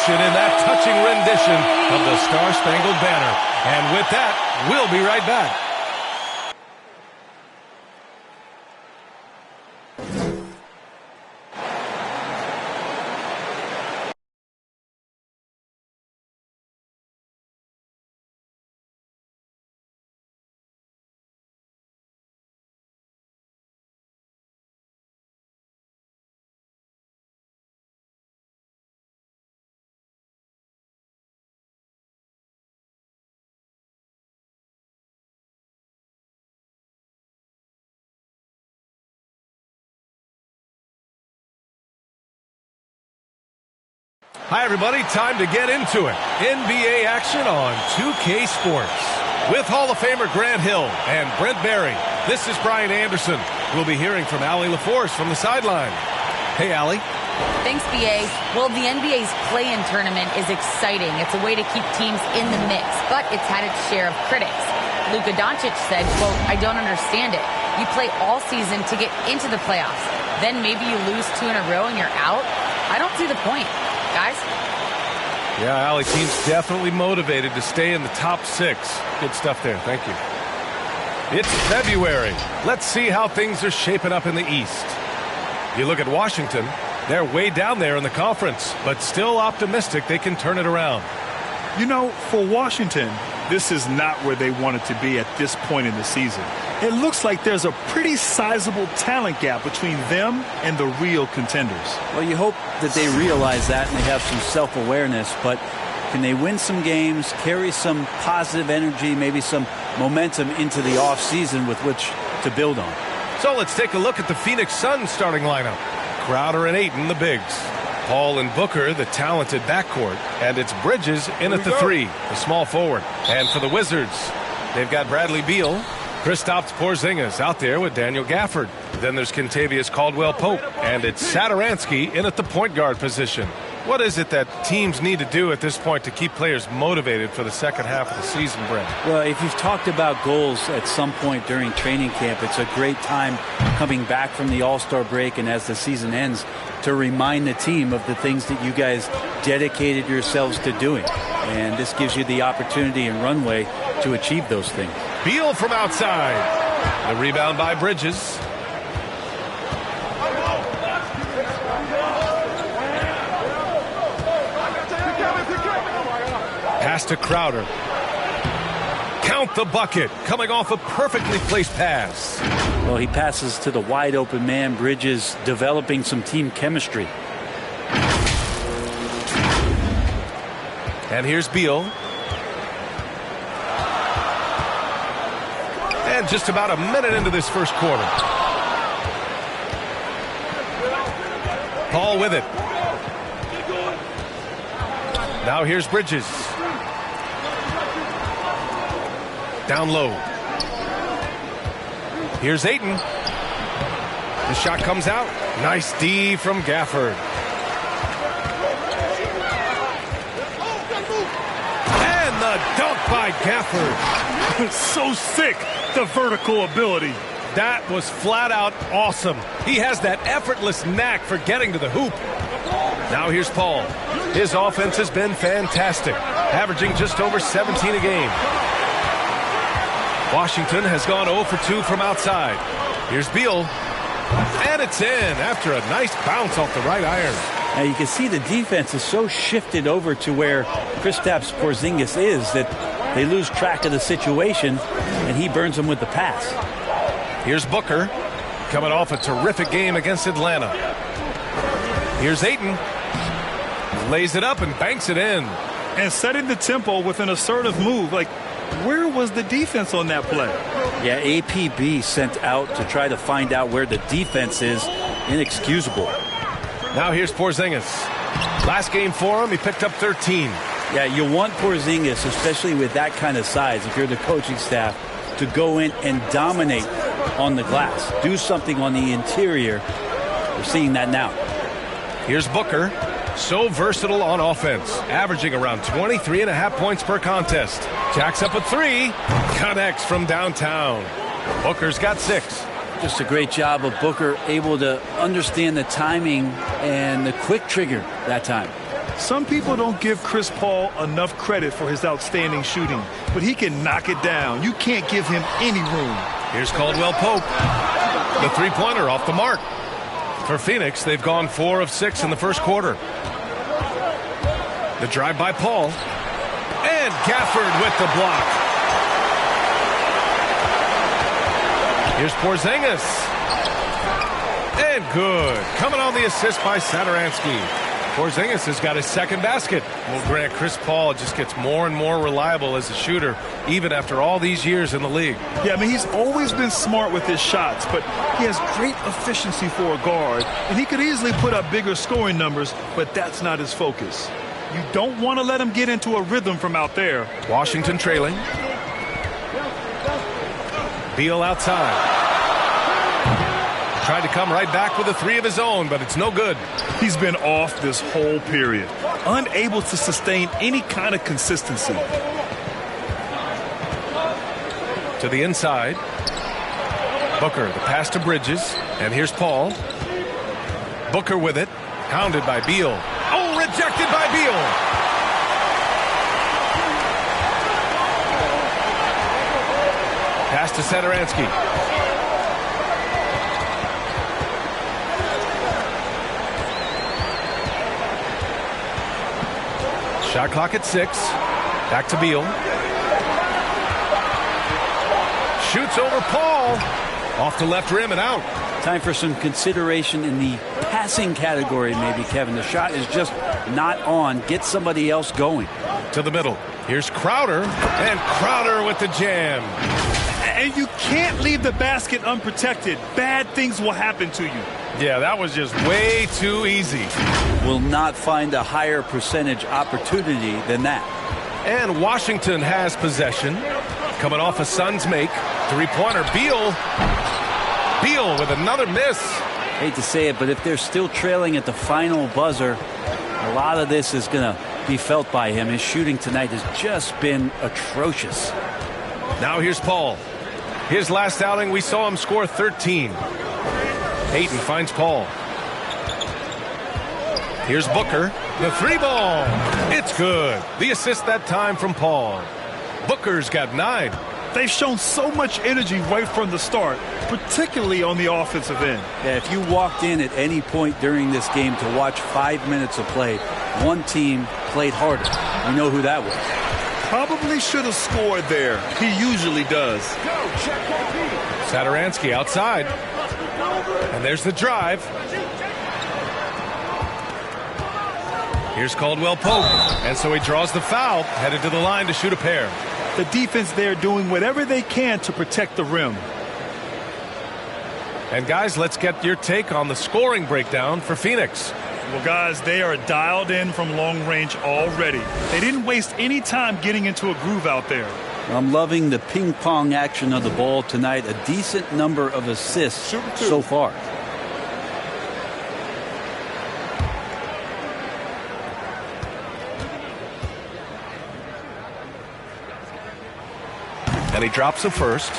emotion in that touching rendition of the Star-Spangled Banner. And with that, we'll be right back. Hi, everybody. Time to get into it. NBA action on 2K Sports. With Hall of Famer Grant Hill and Brent Barry, this is Brian Anderson. We'll be hearing from Allie LaForce from the sideline. Hey, Allie. Thanks, BA. Well, the NBA's play-in tournament is exciting. It's a way to keep teams in the mix, but it's had its share of critics. Luka Doncic said, quote, "I don't understand it. You play all season to get into the playoffs. Then maybe you lose 2 in a row and you're out? I don't see the point. Guys?" Yeah, Allie, team's definitely motivated to stay in the top 6. Good stuff there. Thank you. It's February. Let's see how things are shaping up in the East. You look at Washington, they're way down there in the conference, but still optimistic they can turn it around. You know, for Washington, this is not where they wanted to be at this point in the season. It looks like there's a pretty sizable talent gap between them and the real contenders. Well, you hope that they realize that and they have some self-awareness, but can they win some games, carry some positive energy, maybe some momentum into the offseason with which to build on? So let's take a look at the Phoenix Suns starting lineup. Crowder and Ayton, the bigs. Paul and Booker, the talented backcourt. And it's Bridges in at the 3, the small forward. And for the Wizards, they've got Bradley Beal, Kristaps Porzingis out there with Daniel Gafford. Then there's Kentavious Caldwell Pope, and it's Satoransky in at the point guard position. What is it that teams need to do at this point to keep players motivated for the second half of the season, Brent? Well, if you've talked about goals at some point during training camp, it's a great time coming back from the All-Star break and as the season ends to remind the team of the things that you guys dedicated yourselves to doing. And this gives you the opportunity and runway to achieve those things. Beal from outside. The rebound by Bridges. Pass to Crowder. Count the bucket. Coming off a perfectly placed pass. Well, he passes to the wide open man. Bridges developing some team chemistry. And here's Beal. And just about a minute into this first quarter. Paul with it. Now here's Bridges. Down low. Here's Ayton. The shot comes out. Nice D from Gafford. And the dunk by Gafford. So sick, the vertical ability. That was flat out awesome. He has that effortless knack for getting to the hoop. Now here's Paul. His offense has been fantastic, averaging just over 17 a game. Washington has gone 0 for 2 from outside. Here's Beal. And it's in after a nice bounce off the right iron. Now you can see the defense is so shifted over to where Kristaps Porzingis is that they lose track of the situation, and he burns them with the pass. Here's Booker, coming off a terrific game against Atlanta. Here's Ayton. Lays it up and banks it in. And setting the tempo with an assertive move. Like, where was the defense on that play? Yeah, APB sent out to try to find out where the defense is. Inexcusable. Now here's Porzingis. Last game for him, he picked up 13. Yeah, you want Porzingis, especially with that kind of size, if you're the coaching staff, to go in and dominate on the glass. Do something on the interior. We're seeing that now. Here's Booker. So versatile on offense, averaging around 23.5 points per contest. Jacks up a 3. Connects from downtown. Booker's got 6. Just a great job of Booker, able to understand the timing and the quick trigger that time. Some people don't give Chris Paul enough credit for his outstanding shooting, but he can knock it down. You can't give him any room. Here's Caldwell Pope. The three-pointer off the mark. For Phoenix, they've gone 4 of 6 in the first quarter. The drive by Paul. And Gafford with the block. Here's Porzingis. And good. Coming on the assist by Satoransky. Porzingis has got his second basket. Well, Grant, Chris Paul just gets more and more reliable as a shooter, even after all these years in the league. Yeah, I mean, he's always been smart with his shots, but he has great efficiency for a guard, and he could easily put up bigger scoring numbers, but that's not his focus. You don't want to let him get into a rhythm from out there. Washington trailing. Beal outside. Tried to come right back with a three of his own, but it's no good. He's been off this whole period, unable to sustain any kind of consistency. To the inside. Booker, the pass to Bridges, and here's Paul. Booker with it, hounded by Beal. Oh, rejected by Beal. Pass to Satoransky. Shot clock at 6. Back to Beal. Shoots over Paul. Off the left rim and out. Time for some consideration in the passing category, maybe, Kevin. The shot is just not on. Get somebody else going. To the middle. Here's Crowder. And Crowder with the jam. And you can't leave the basket unprotected. Bad things will happen to you. Yeah, that was just way too easy. Will not find a higher percentage opportunity than that. And Washington has possession. Coming off a Suns make. Three-pointer. Beal. Beal with another miss. Hate to say it, but if they're still trailing at the final buzzer, a lot of this is going to be felt by him. His shooting tonight has just been atrocious. Now here's Paul. His last outing, we saw him score 13. Ayton finds Paul. Here's Booker. The three ball. It's good. The assist that time from Paul. Booker's got 9. They've shown so much energy right from the start, particularly on the offensive end. Yeah, if you walked in at any point during this game to watch 5 minutes of play, one team played harder. You know who that was. Probably should have scored there. He usually does. Satoransky outside. And there's the drive. Here's Caldwell Pope. And so he draws the foul, headed to the line to shoot a pair. The defense there doing whatever they can to protect the rim. And guys, let's get your take on the scoring breakdown for Phoenix. Well, guys, they are dialed in from long range already. They didn't waste any time getting into a groove out there. I'm loving the ping pong action of the ball tonight. A decent number of assists so far. And he drops the first.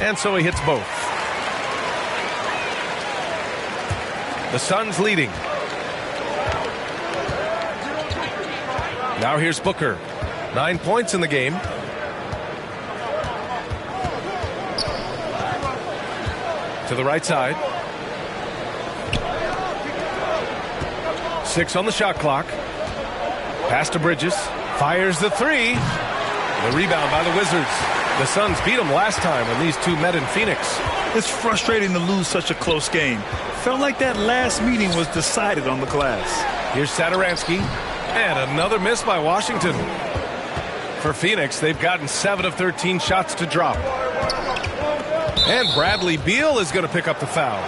And so he hits both. The Suns leading. Now here's Booker. 9 points in the game. To the right side. 6 on the shot clock. Pass to Bridges. Fires the three. The rebound by the Wizards. The Suns beat them last time when these two met in Phoenix. It's frustrating to lose such a close game. Felt like that last meeting was decided on the glass. Here's Satoransky. And another miss by Washington. For Phoenix, they've gotten 7 of 13 shots to drop. And Bradley Beal is going to pick up the foul.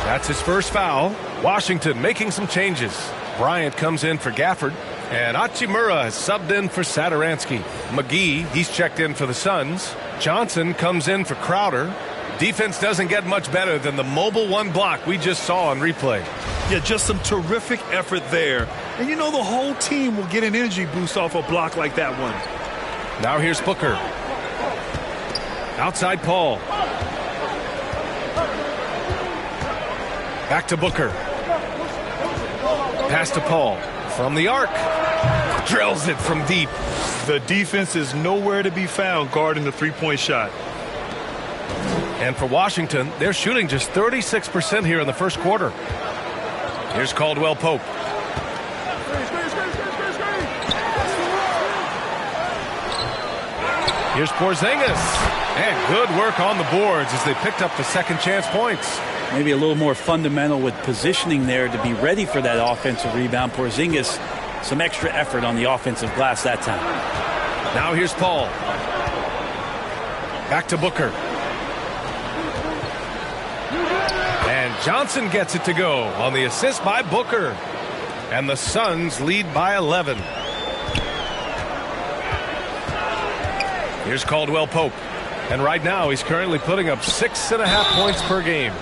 That's his first foul. Washington making some changes. Bryant comes in for Gafford. And Hachimura has subbed in for Satoransky. McGee, he's checked in for the Suns. Johnson comes in for Crowder. Defense doesn't get much better than the mobile one block we just saw on replay. Yeah, just some terrific effort there. And you know the whole team will get an energy boost off a block like that one. Now here's Booker. Outside Paul. Back to Booker. Pass to Paul. From the arc. Drills it from deep. The defense is nowhere to be found guarding the three-point shot. And for Washington, they're shooting just 36% here in the first quarter. Here's Caldwell Pope. Here's Porzingis. And good work on the boards as they picked up the second chance points. Maybe a little more fundamental with positioning there to be ready for that offensive rebound. Porzingis, some extra effort on the offensive glass that time. Now here's Paul. Back to Booker. And Johnson gets it to go on the assist by Booker. And the Suns lead by 11. Here's Caldwell Pope. And right now he's currently putting up 6.5 points per game.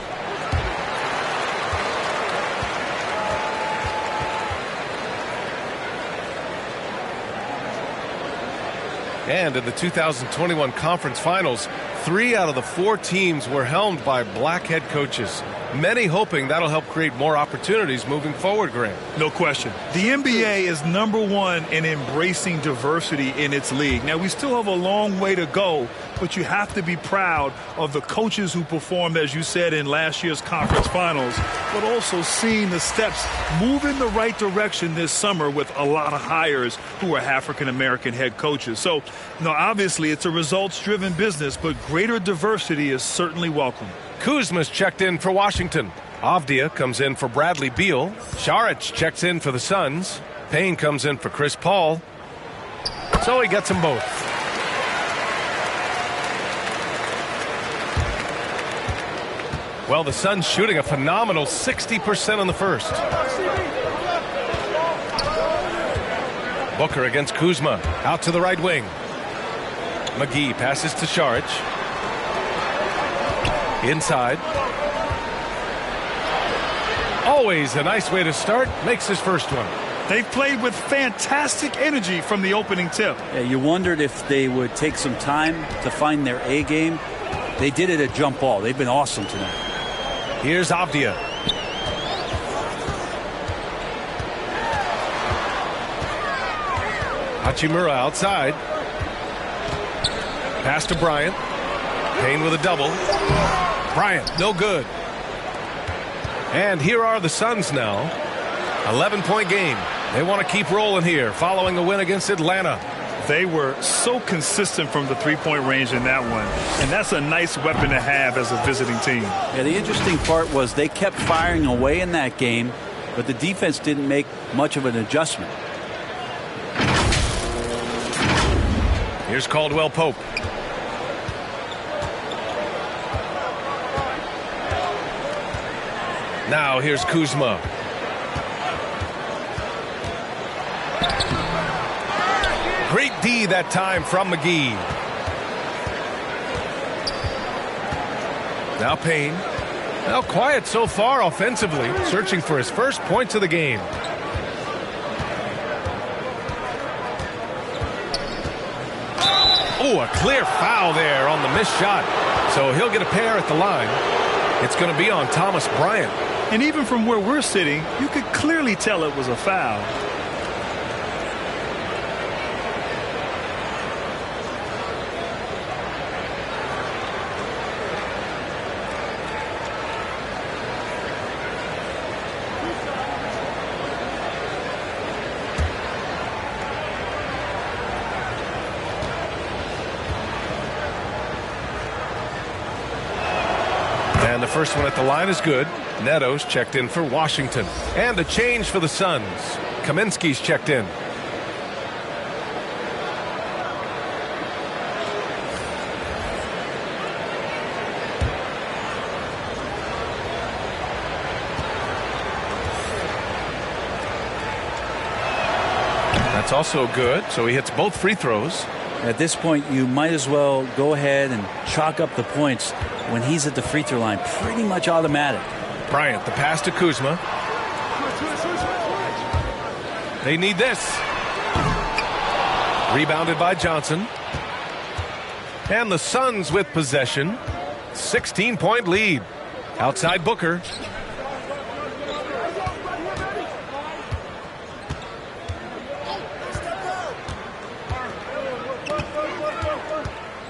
And in the 2021 conference finals, 3 out of the 4 teams were helmed by black head coaches. Many hoping that'll help create more opportunities moving forward, Grant. No question. The NBA is #1 in embracing diversity in its league. Now, we still have a long way to go, but you have to be proud of the coaches who performed, as you said, in last year's conference finals, but also seeing the steps move in the right direction this summer with a lot of hires who are African-American head coaches. So, obviously it's a results-driven business, but greater diversity is certainly welcome. Kuzma's checked in for Washington. Avdia comes in for Bradley Beal. Saric checks in for the Suns. Payne comes in for Chris Paul. So he gets them both. Well, the Suns shooting a phenomenal 60% in the first. Booker against Kuzma. Out to the right wing. McGee passes to Saric. Inside. Always a nice way to start. Makes his first one. They've played with fantastic energy from the opening tip. Yeah, you wondered if they would take some time to find their A game. They did it at jump ball. They've been awesome tonight. Here's Avdia. Hachimura outside. Pass to Bryant. Payne with a double. Bryant, no good. And here are the Suns now. 11-point game. They want to keep rolling here following a win against Atlanta. They were so consistent from the three-point range in that one. And that's a nice weapon to have as a visiting team. Yeah, the interesting part was they kept firing away in that game, but the defense didn't make much of an adjustment. Here's Caldwell Pope. Now here's Kuzma. Great D that time from McGee. Now Payne. Now quiet so far offensively, searching for his first points of the game. Oh, a clear foul there on the missed shot. So he'll get a pair at the line. It's going to be on Thomas Bryant. And even from where we're sitting, you could clearly tell it was a foul. And the first one at the line is good. Neto's checked in for Washington. And a change for the Suns. Kaminsky's checked in. That's also good, so he hits both free throws. At this point, you might as well go ahead and chalk up the points when he's at the free throw line. Pretty much automatic. Bryant, the pass to Kuzma. They need this. Rebounded by Johnson. And the Suns with possession. 16-point lead. Outside Booker.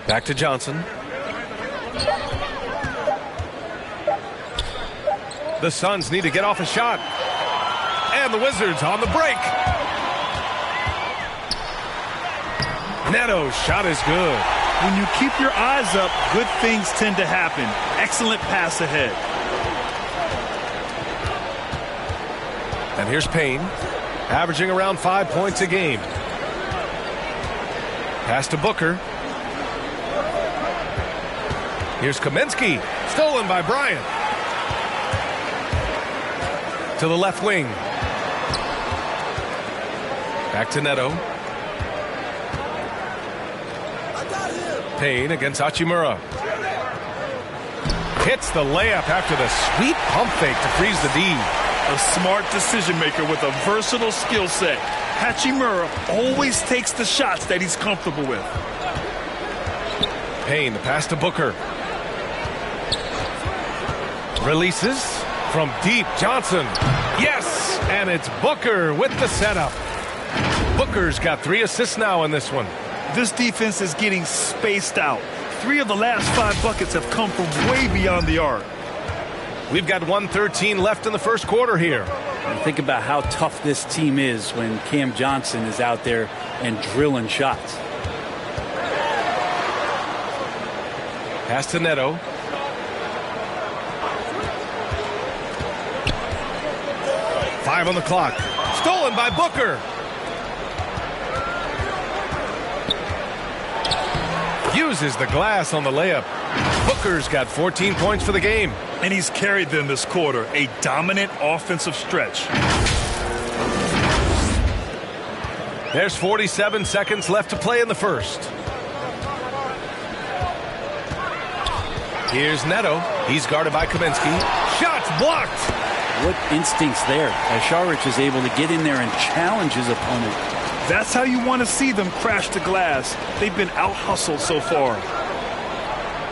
Back to Johnson. The Suns need to get off a shot. And the Wizards on the break. Neto's shot is good. When you keep your eyes up, good things tend to happen. Excellent pass ahead. And here's Payne, averaging around 5 points a game. Pass to Booker. Here's Kaminsky, stolen by Bryant. To the left wing. Back to Neto. Payne against Hachimura. Hits the layup after the sweet pump fake to freeze the D. A smart decision maker with a versatile skill set. Hachimura always takes the shots that he's comfortable with. Payne, the pass to Booker. Releases from deep. Johnson. Yes! And it's Booker with the setup. Booker's got 3 assists now in this one. This defense is getting spaced out. 3 of the last 5 buckets have come from way beyond the arc. We've got 1:13 left in the first quarter here. And think about how tough this team is when Cam Johnson is out there and drilling shots. Pass to Neto. Five on the clock. Stolen by Booker. Uses the glass on the layup. Booker's got 14 points for the game. And he's carried them this quarter. A dominant offensive stretch. There's 47 seconds left to play in the first. Here's Neto. He's guarded by Kaminsky. Shots blocked. What instincts there as Šarić is able to get in there and challenge his opponent. That's how you want to see them crash the glass. They've been out-hustled so far.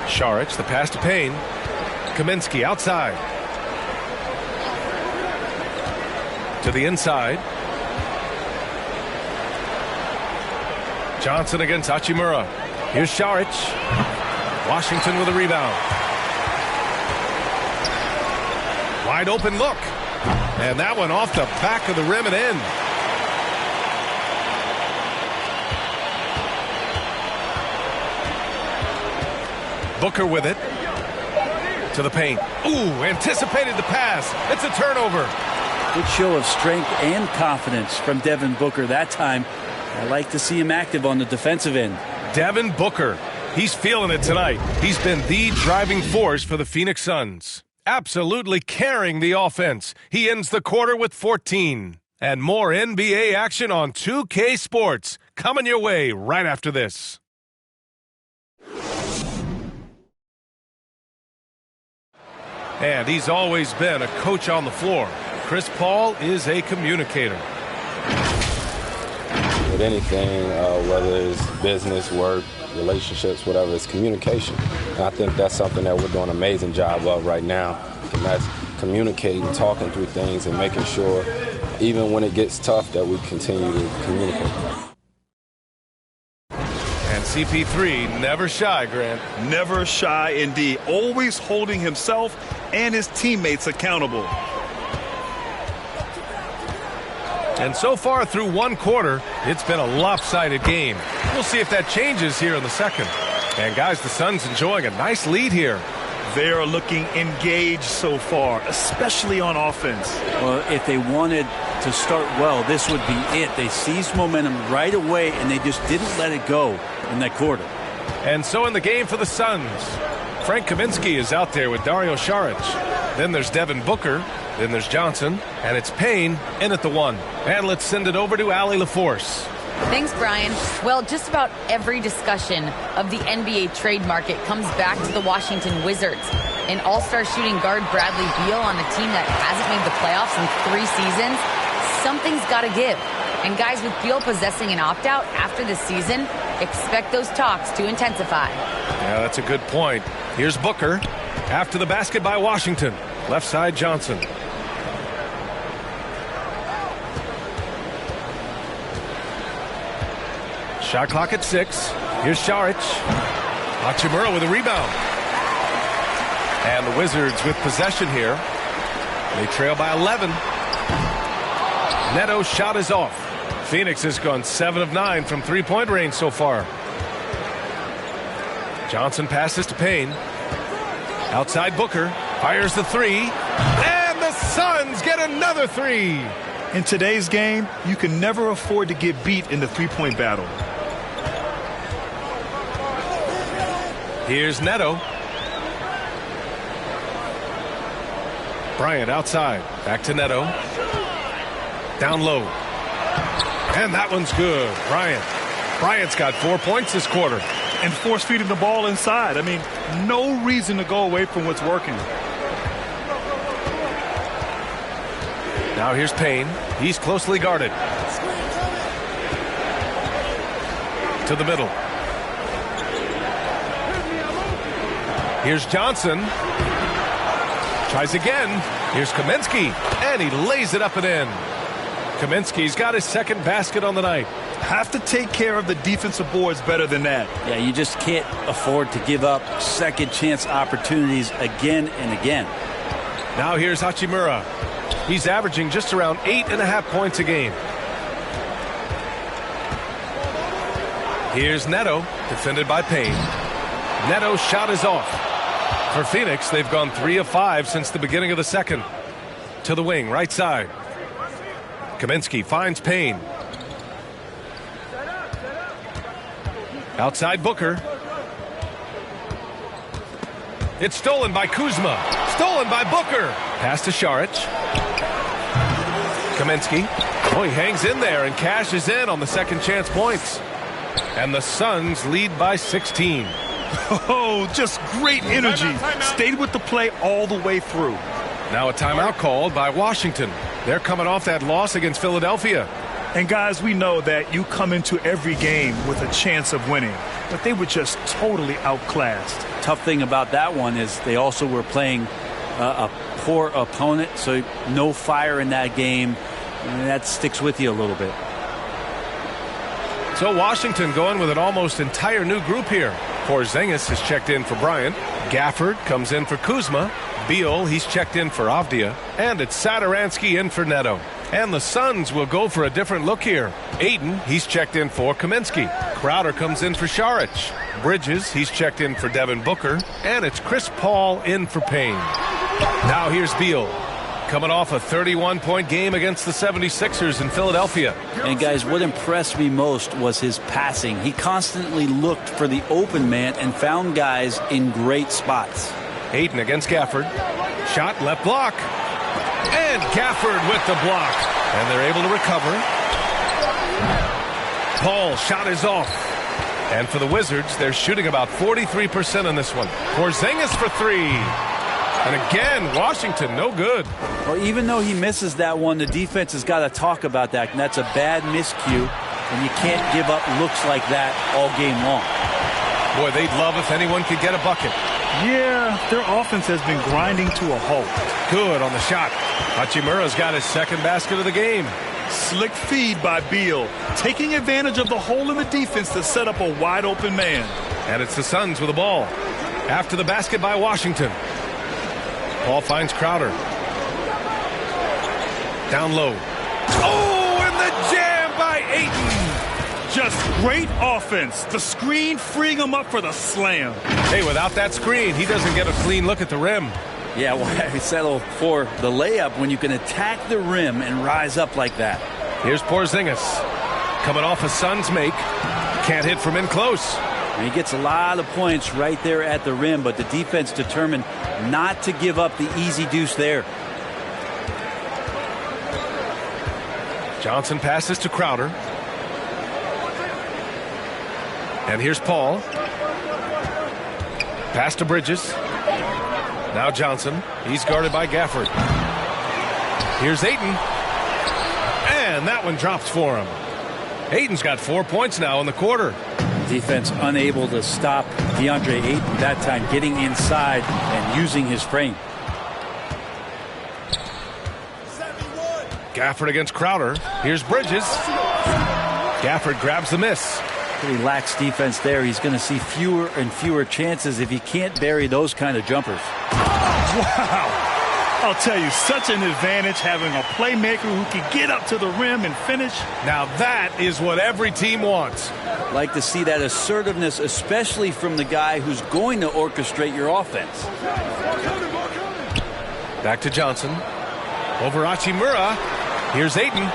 Šarić, the pass to Payne. Kaminsky outside. To the inside. Johnson against Hachimura. Here's Šarić. Washington with a rebound. Wide open look. And that one off the back of the rim and in. Booker with it. To the paint. Ooh, anticipated the pass. It's a turnover. Good show of strength and confidence from Devin Booker that time. I like to see him active on the defensive end. Devin Booker. He's feeling it tonight. He's been the driving force for the Phoenix Suns. Absolutely carrying the offense. He ends the quarter with 14. And more NBA action on 2K Sports. Coming your way right after this. And he's always been a coach on the floor. Chris Paul is a communicator. With anything, whether it's business, work, relationships, whatever, it's communication. And I think that's something that we're doing an amazing job of right now. And that's communicating, talking through things, and making sure, even when it gets tough, that we continue to communicate. And CP3 never shy, Grant. Never shy indeed. Always holding himself and his teammates accountable. And so far through one quarter, it's been a lopsided game. We'll see if that changes here in the second. And guys, the Suns enjoying a nice lead here. They are looking engaged so far, especially on offense. Well, if they wanted to start well, this would be it. They seized momentum right away, and they just didn't let it go in that quarter. And so in the game for the Suns, Frank Kaminsky is out there with Dario Šarić. Then there's Devin Booker. Then there's Johnson. And it's Payne in at the 1. And let's send it over to Allie LaForce. Thanks, Brian. Well, just about every discussion of the NBA trade market comes back to the Washington Wizards. An all-star shooting guard, Bradley Beal, on a team that hasn't made the playoffs in 3 seasons. Something's got to give. And guys, with Beal possessing an opt-out after this season, expect those talks to intensify. Yeah, that's a good point. Here's Booker. After the basket by Washington. Left side, Johnson. Shot clock at 6. Here's Šarić. Hachimura with a rebound. And the Wizards with possession here. They trail by 11. Neto's shot is off. Phoenix has gone 7 of 9 from three-point range so far. Johnson passes to Payne. Outside Booker. Fires the 3. And the Suns get another 3. In today's game, you can never afford to get beat in the three-point battle. Here's Neto. Bryant outside. Back to Neto. Down low. And that one's good. Bryant's got 4 points this quarter. And force feeding the ball inside. I mean, no reason to go away from what's working. Now here's Payne. He's closely guarded. To the middle. Here's Johnson. Tries again. Here's Kaminsky. And he lays it up and in. Kaminsky's got his second basket on the night. Have to take care of the defensive boards better than that. Yeah, you just can't afford to give up second chance opportunities again and again. Now here's Hachimura. He's averaging just around 8.5 points a game. Here's Neto, defended by Payne. Neto's shot is off. For Phoenix, they've gone 3 of 5 since the beginning of the second. To the wing, right side. Kaminsky finds Payne. Outside Booker. It's stolen by Kuzma. Stolen by Booker. Pass to Šarić. Kaminsky. Oh, he hangs in there and cashes in on the second chance points. And the Suns lead by 16. Oh, just great energy. Stayed with the play all the way through. Now a timeout called by Washington. They're coming off that loss against Philadelphia. And guys, we know that you come into every game with a chance of winning, but they were just totally outclassed. Tough thing about that one is they also were playing a poor opponent, so no fire in that game, and that sticks with you a little bit. So Washington going with an almost entire new group here. Porzingis has checked in for Bryant. Gafford comes in for Kuzma. Beal, he's checked in for Avdia. And it's Satoransky in for Neto. And the Suns will go for a different look here. Ayton, he's checked in for Kaminsky. Crowder comes in for Šarić. Bridges, he's checked in for Devin Booker. And it's Chris Paul in for Payne. Now here's Beal. Coming off a 31-point game against the 76ers in Philadelphia. And guys, what impressed me most was his passing. He constantly looked for the open man and found guys in great spots. Ayton against Gafford. Shot left block. And Gafford with the block. And they're able to recover. Paul's shot is off. And for the Wizards, they're shooting about 43% on this one. Porzingis for 3. And again, Washington, no good. Well, even though he misses that one, the defense has got to talk about that. And that's a bad miscue. And you can't give up looks like that all game long. Boy, they'd love if anyone could get a bucket. Yeah, their offense has been grinding to a halt. Good on the shot. Hachimura's got his second basket of the game. Slick feed by Beal, taking advantage of the hole in the defense to set up a wide open man. And it's the Suns with the ball. After the basket by Washington. Paul finds Crowder. Down low. Oh, and the jam by Ayton. Just great offense. The screen freeing him up for the slam. Hey, without that screen, he doesn't get a clean look at the rim. Yeah, why settle for the layup when you can attack the rim and rise up like that? Here's Porzingis. Coming off a Suns make. Can't hit from in close. And he gets a lot of points right there at the rim, but the defense determined not to give up the easy deuce there. Johnson passes to Crowder. And here's Paul. Pass to Bridges. Now Johnson. He's guarded by Gafford. Here's Ayton. And that one drops for him. Ayton's got 4 points now in the quarter. Defense unable to stop DeAndre Ayton that time, getting inside and using his frame. Gafford against Crowder. Here's Bridges. Gafford grabs the miss. Pretty lax defense there. He's going to see fewer and fewer chances if he can't bury those kind of jumpers. Wow. I'll tell you, such an advantage having a playmaker who can get up to the rim and finish. Now that is what every team wants. Like to see that assertiveness, especially from the guy who's going to orchestrate your offense. Back to Johnson. Over Hachimura. Here's Ayton.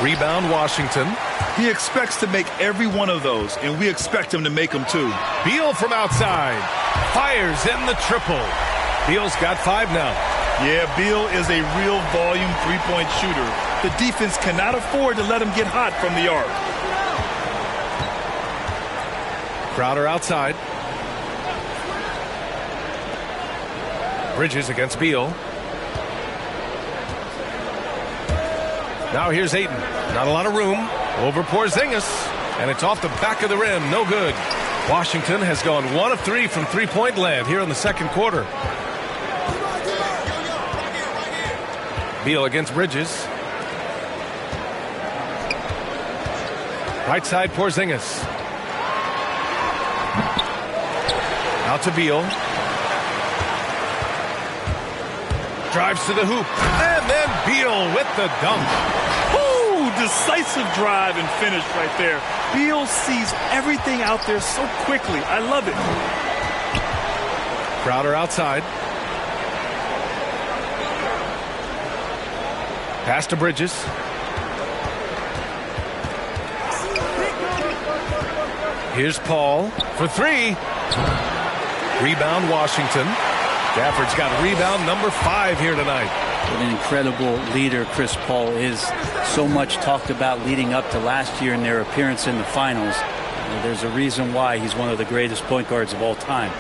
Rebound Washington. He expects to make every one of those, and we expect him to make them too. Beal from outside. Fires in the triple. Beal's got 5 now. Yeah, Beal is a real volume three-point shooter. The defense cannot afford to let him get hot from the arc. Crowder outside. Bridges against Beal. Now here's Ayton. Not a lot of room. Over Porzingis. And it's off the back of the rim. No good. Washington has gone 1 of 3 from three-point land here in the second quarter. Beal against Bridges. Right side Porzingis. Out to Beal. Drives to the hoop. And then Beal with the dunk. Ooh, decisive drive and finish right there. Beal sees everything out there so quickly. I love it. Crowder outside. Pass to Bridges. Here's Paul for 3. Rebound Washington. Gafford's got rebound number 5 here tonight. What an incredible leader Chris Paul is. So much talked about leading up to last year in their appearance in the finals. There's a reason why he's one of the greatest point guards of all time.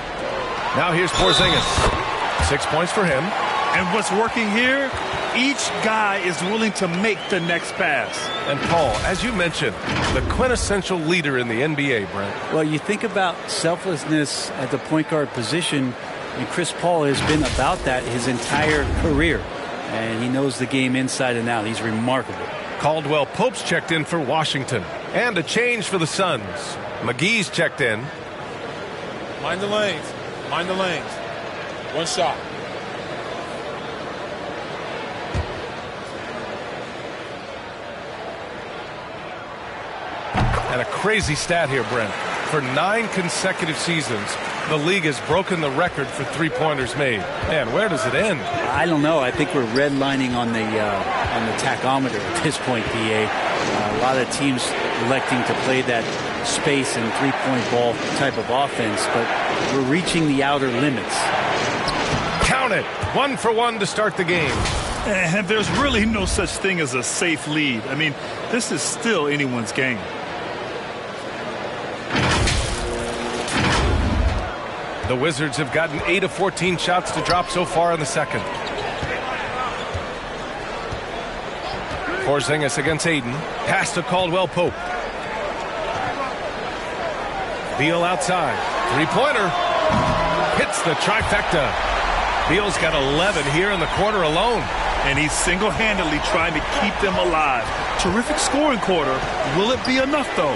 Now here's Porzingis. 6 points for him. And what's working here? Each guy is willing to make the next pass. And Paul, as you mentioned, the quintessential leader in the NBA, Brent. Well, you think about selflessness at the point guard position, and Chris Paul has been about that his entire career. And he knows the game inside and out. He's remarkable. Caldwell Pope's checked in for Washington. And a change for the Suns. McGee's checked in. Mind the lanes. Mind the lanes. One shot. And a crazy stat here, Brent. For 9 consecutive seasons, the league has broken the record for three-pointers made. Man, where does it end? I don't know. I think we're redlining on the tachometer at this point, PA. A lot of teams electing to play that space and three-point ball type of offense, but we're reaching the outer limits. Count it. 1 for 1 to start the game. And there's really no such thing as a safe lead. I mean, this is still anyone's game. The Wizards have gotten 8 of 14 shots to drop so far in the second. Porzingis against Ayton. Pass to Caldwell Pope. Beal outside. Three-pointer. Hits the trifecta. Beal's got 11 here in the quarter alone. And he's single-handedly trying to keep them alive. Terrific scoring quarter. Will it be enough, though?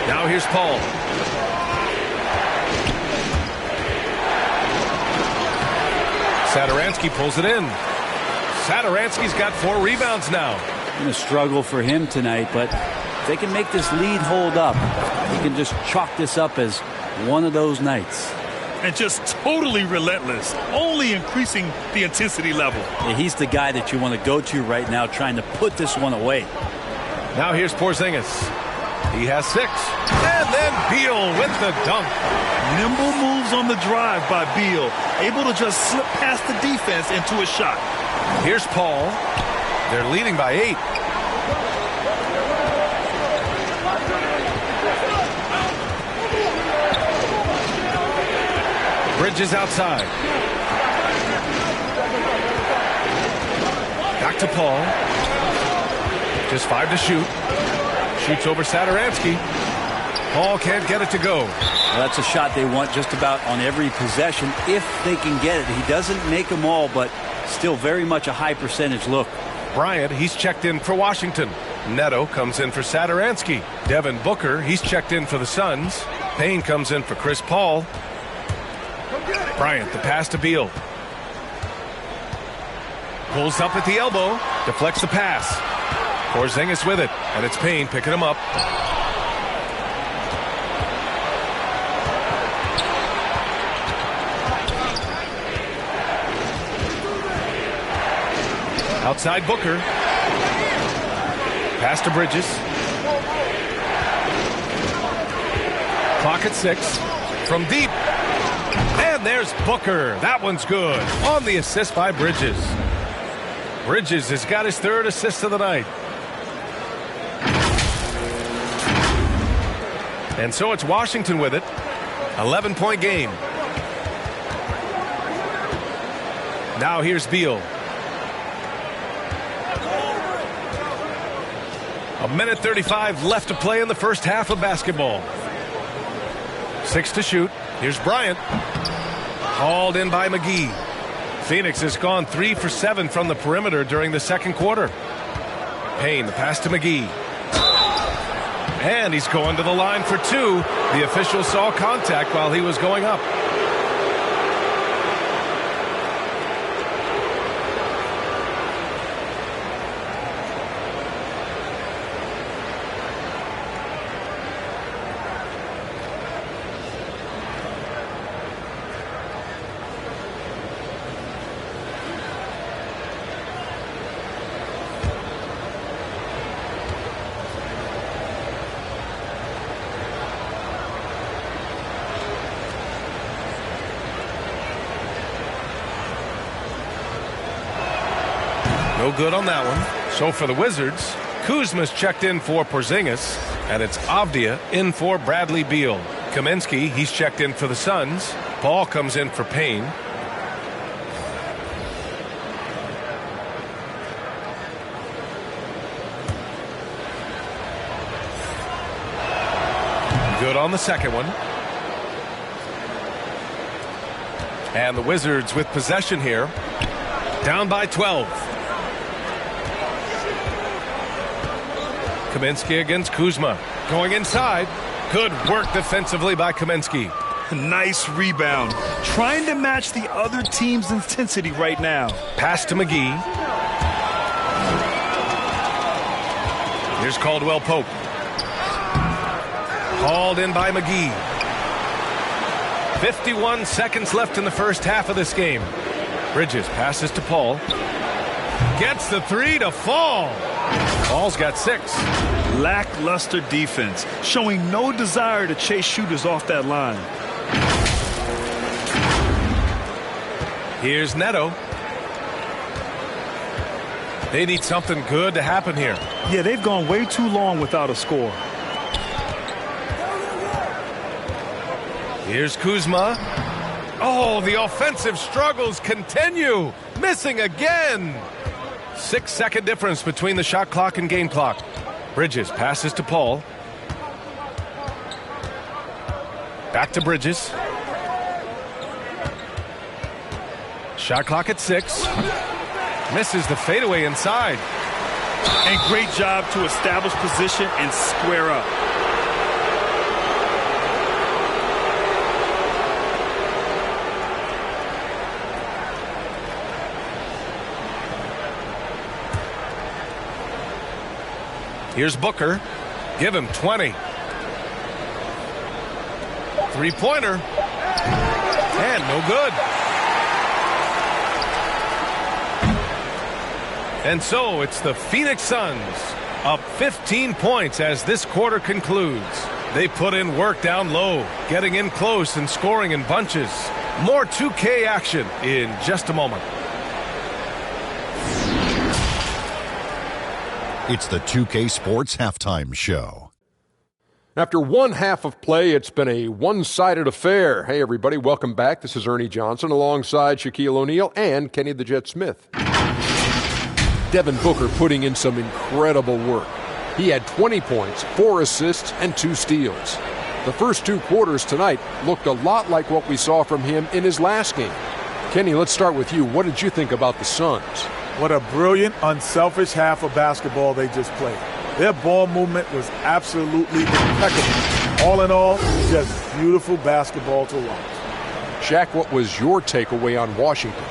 Now here's Paul. Satoransky pulls it in. Satoransky's got 4 rebounds now. Going to struggle for him tonight, but if they can make this lead hold up, he can just chalk this up as one of those nights. And just totally relentless, only increasing the intensity level. Yeah, he's the guy that you want to go to right now, trying to put this one away. Now here's Porzingis. He has 6. And then Beal with the dunk. Nimble moves on the drive by Beal, able to just slip past the defense into a shot. Here's Paul. They're leading by 8. Bridges outside. Back to Paul. Just 5 to shoot. Shoots over Satoransky. Paul can't get it to go. Well, that's a shot they want just about on every possession if they can get it. He doesn't make them all, but still very much a high percentage look. Bryant, he's checked in for Washington. Neto comes in for Satoransky. Devin Booker, he's checked in for the Suns. Payne comes in for Chris Paul. Bryant, the pass to Beal. Pulls up at the elbow. Deflects the pass. Porzingis with it. And it's Payne picking him up. Outside Booker. Pass to Bridges. Clock at 6. From deep. And there's Booker. That one's good. On the assist by Bridges. Bridges has got his 3rd assist of the night. And so it's Washington with it. 11-point game. Now here's Beal. A minute 35 left to play in the first half of basketball. 6 to shoot. Here's Bryant. Hauled in by McGee. Phoenix has gone 3 for 7 from the perimeter during the second quarter. Payne, the pass to McGee. And he's going to the line for 2. The official saw contact while he was going up. No good on that one. So for the Wizards, Kuzma's checked in for Porzingis, and it's Avdia in for Bradley Beal. Kaminsky, he's checked in for the Suns. Paul comes in for Payne. Good on the second one. And the Wizards with possession here. Down by 12. Kaminsky against Kuzma. Going inside. Good work defensively by Kaminsky. Nice rebound. Trying to match the other team's intensity right now. Pass to McGee. Here's Caldwell Pope. Hauled in by McGee. 51 seconds left in the first half of this game. Bridges passes to Paul. Gets the 3 to fall. Paul's got 6. Lackluster defense, showing no desire to chase shooters off that line. Here's Neto. They need something good to happen here. Yeah, they've gone way too long without a score. Here's Kuzma. Oh, the offensive struggles continue. Missing again. 6-second difference between the shot clock and game clock. Bridges passes to Paul. Back to Bridges. Shot clock at 6. Misses the fadeaway inside. And great job to establish position and square up. Here's Booker. Give him 20. Three-pointer. And no good. And so it's the Phoenix Suns up 15 points as this quarter concludes. They put in work down low, getting in close and scoring in bunches. More 2K action in just a moment. It's the 2K Sports Halftime Show. After one half of play, it's been a one-sided affair. Hey, everybody, welcome back. This is Ernie Johnson alongside Shaquille O'Neal and Kenny the Jet Smith. Devin Booker putting in some incredible work. He had 20 points, 4 assists, and 2 steals. The first 2 quarters tonight looked a lot like what we saw from him in his last game. Kenny, let's start with you. What did you think about the Suns? What a brilliant, unselfish half of basketball they just played. Their ball movement was absolutely impeccable. All in all, just beautiful basketball to watch. Shaq, what was your takeaway on Washington?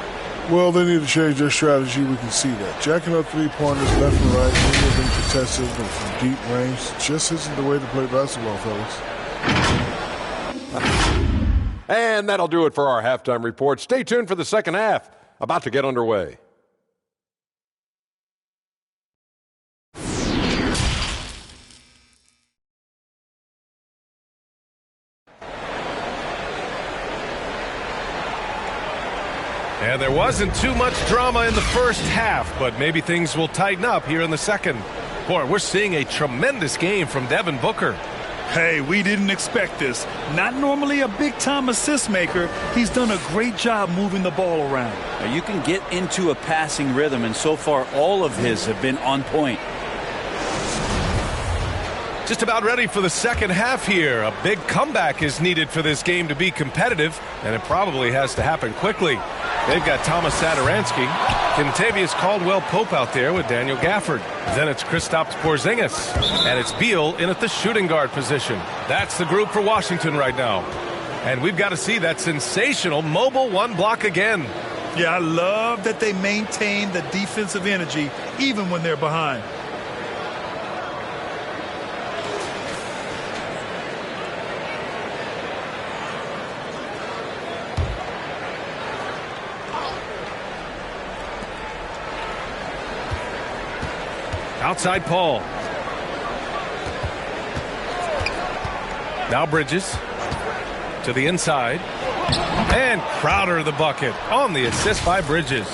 Well, they need to change their strategy. We can see that. Jacking up three-pointers left and right, many of them contested and from deep range, just isn't the way to play basketball, fellas. And that'll do it for our halftime report. Stay tuned for the second half, about to get underway. And there wasn't too much drama in the first half, but maybe things will tighten up here in the second. Boy, we're seeing a tremendous game from Devin Booker. Hey, we didn't expect this. Not normally a big-time assist maker. He's done a great job moving the ball around. Now, you can get into a passing rhythm, and so far all of his have been on point. Just about ready for the second half here. A big comeback is needed for this game to be competitive, and it probably has to happen quickly. They've got Thomas Satoransky, Kentavious Caldwell Pope out there with Daniel Gafford. Then it's Kristaps Porzingis, and it's Beal in at the shooting guard position. That's the group for Washington right now. And we've got to see that sensational mobile one block again. Yeah, I love that they maintain the defensive energy even when they're behind. Outside Paul. Now Bridges to the inside. And Crowder the bucket on the assist by Bridges.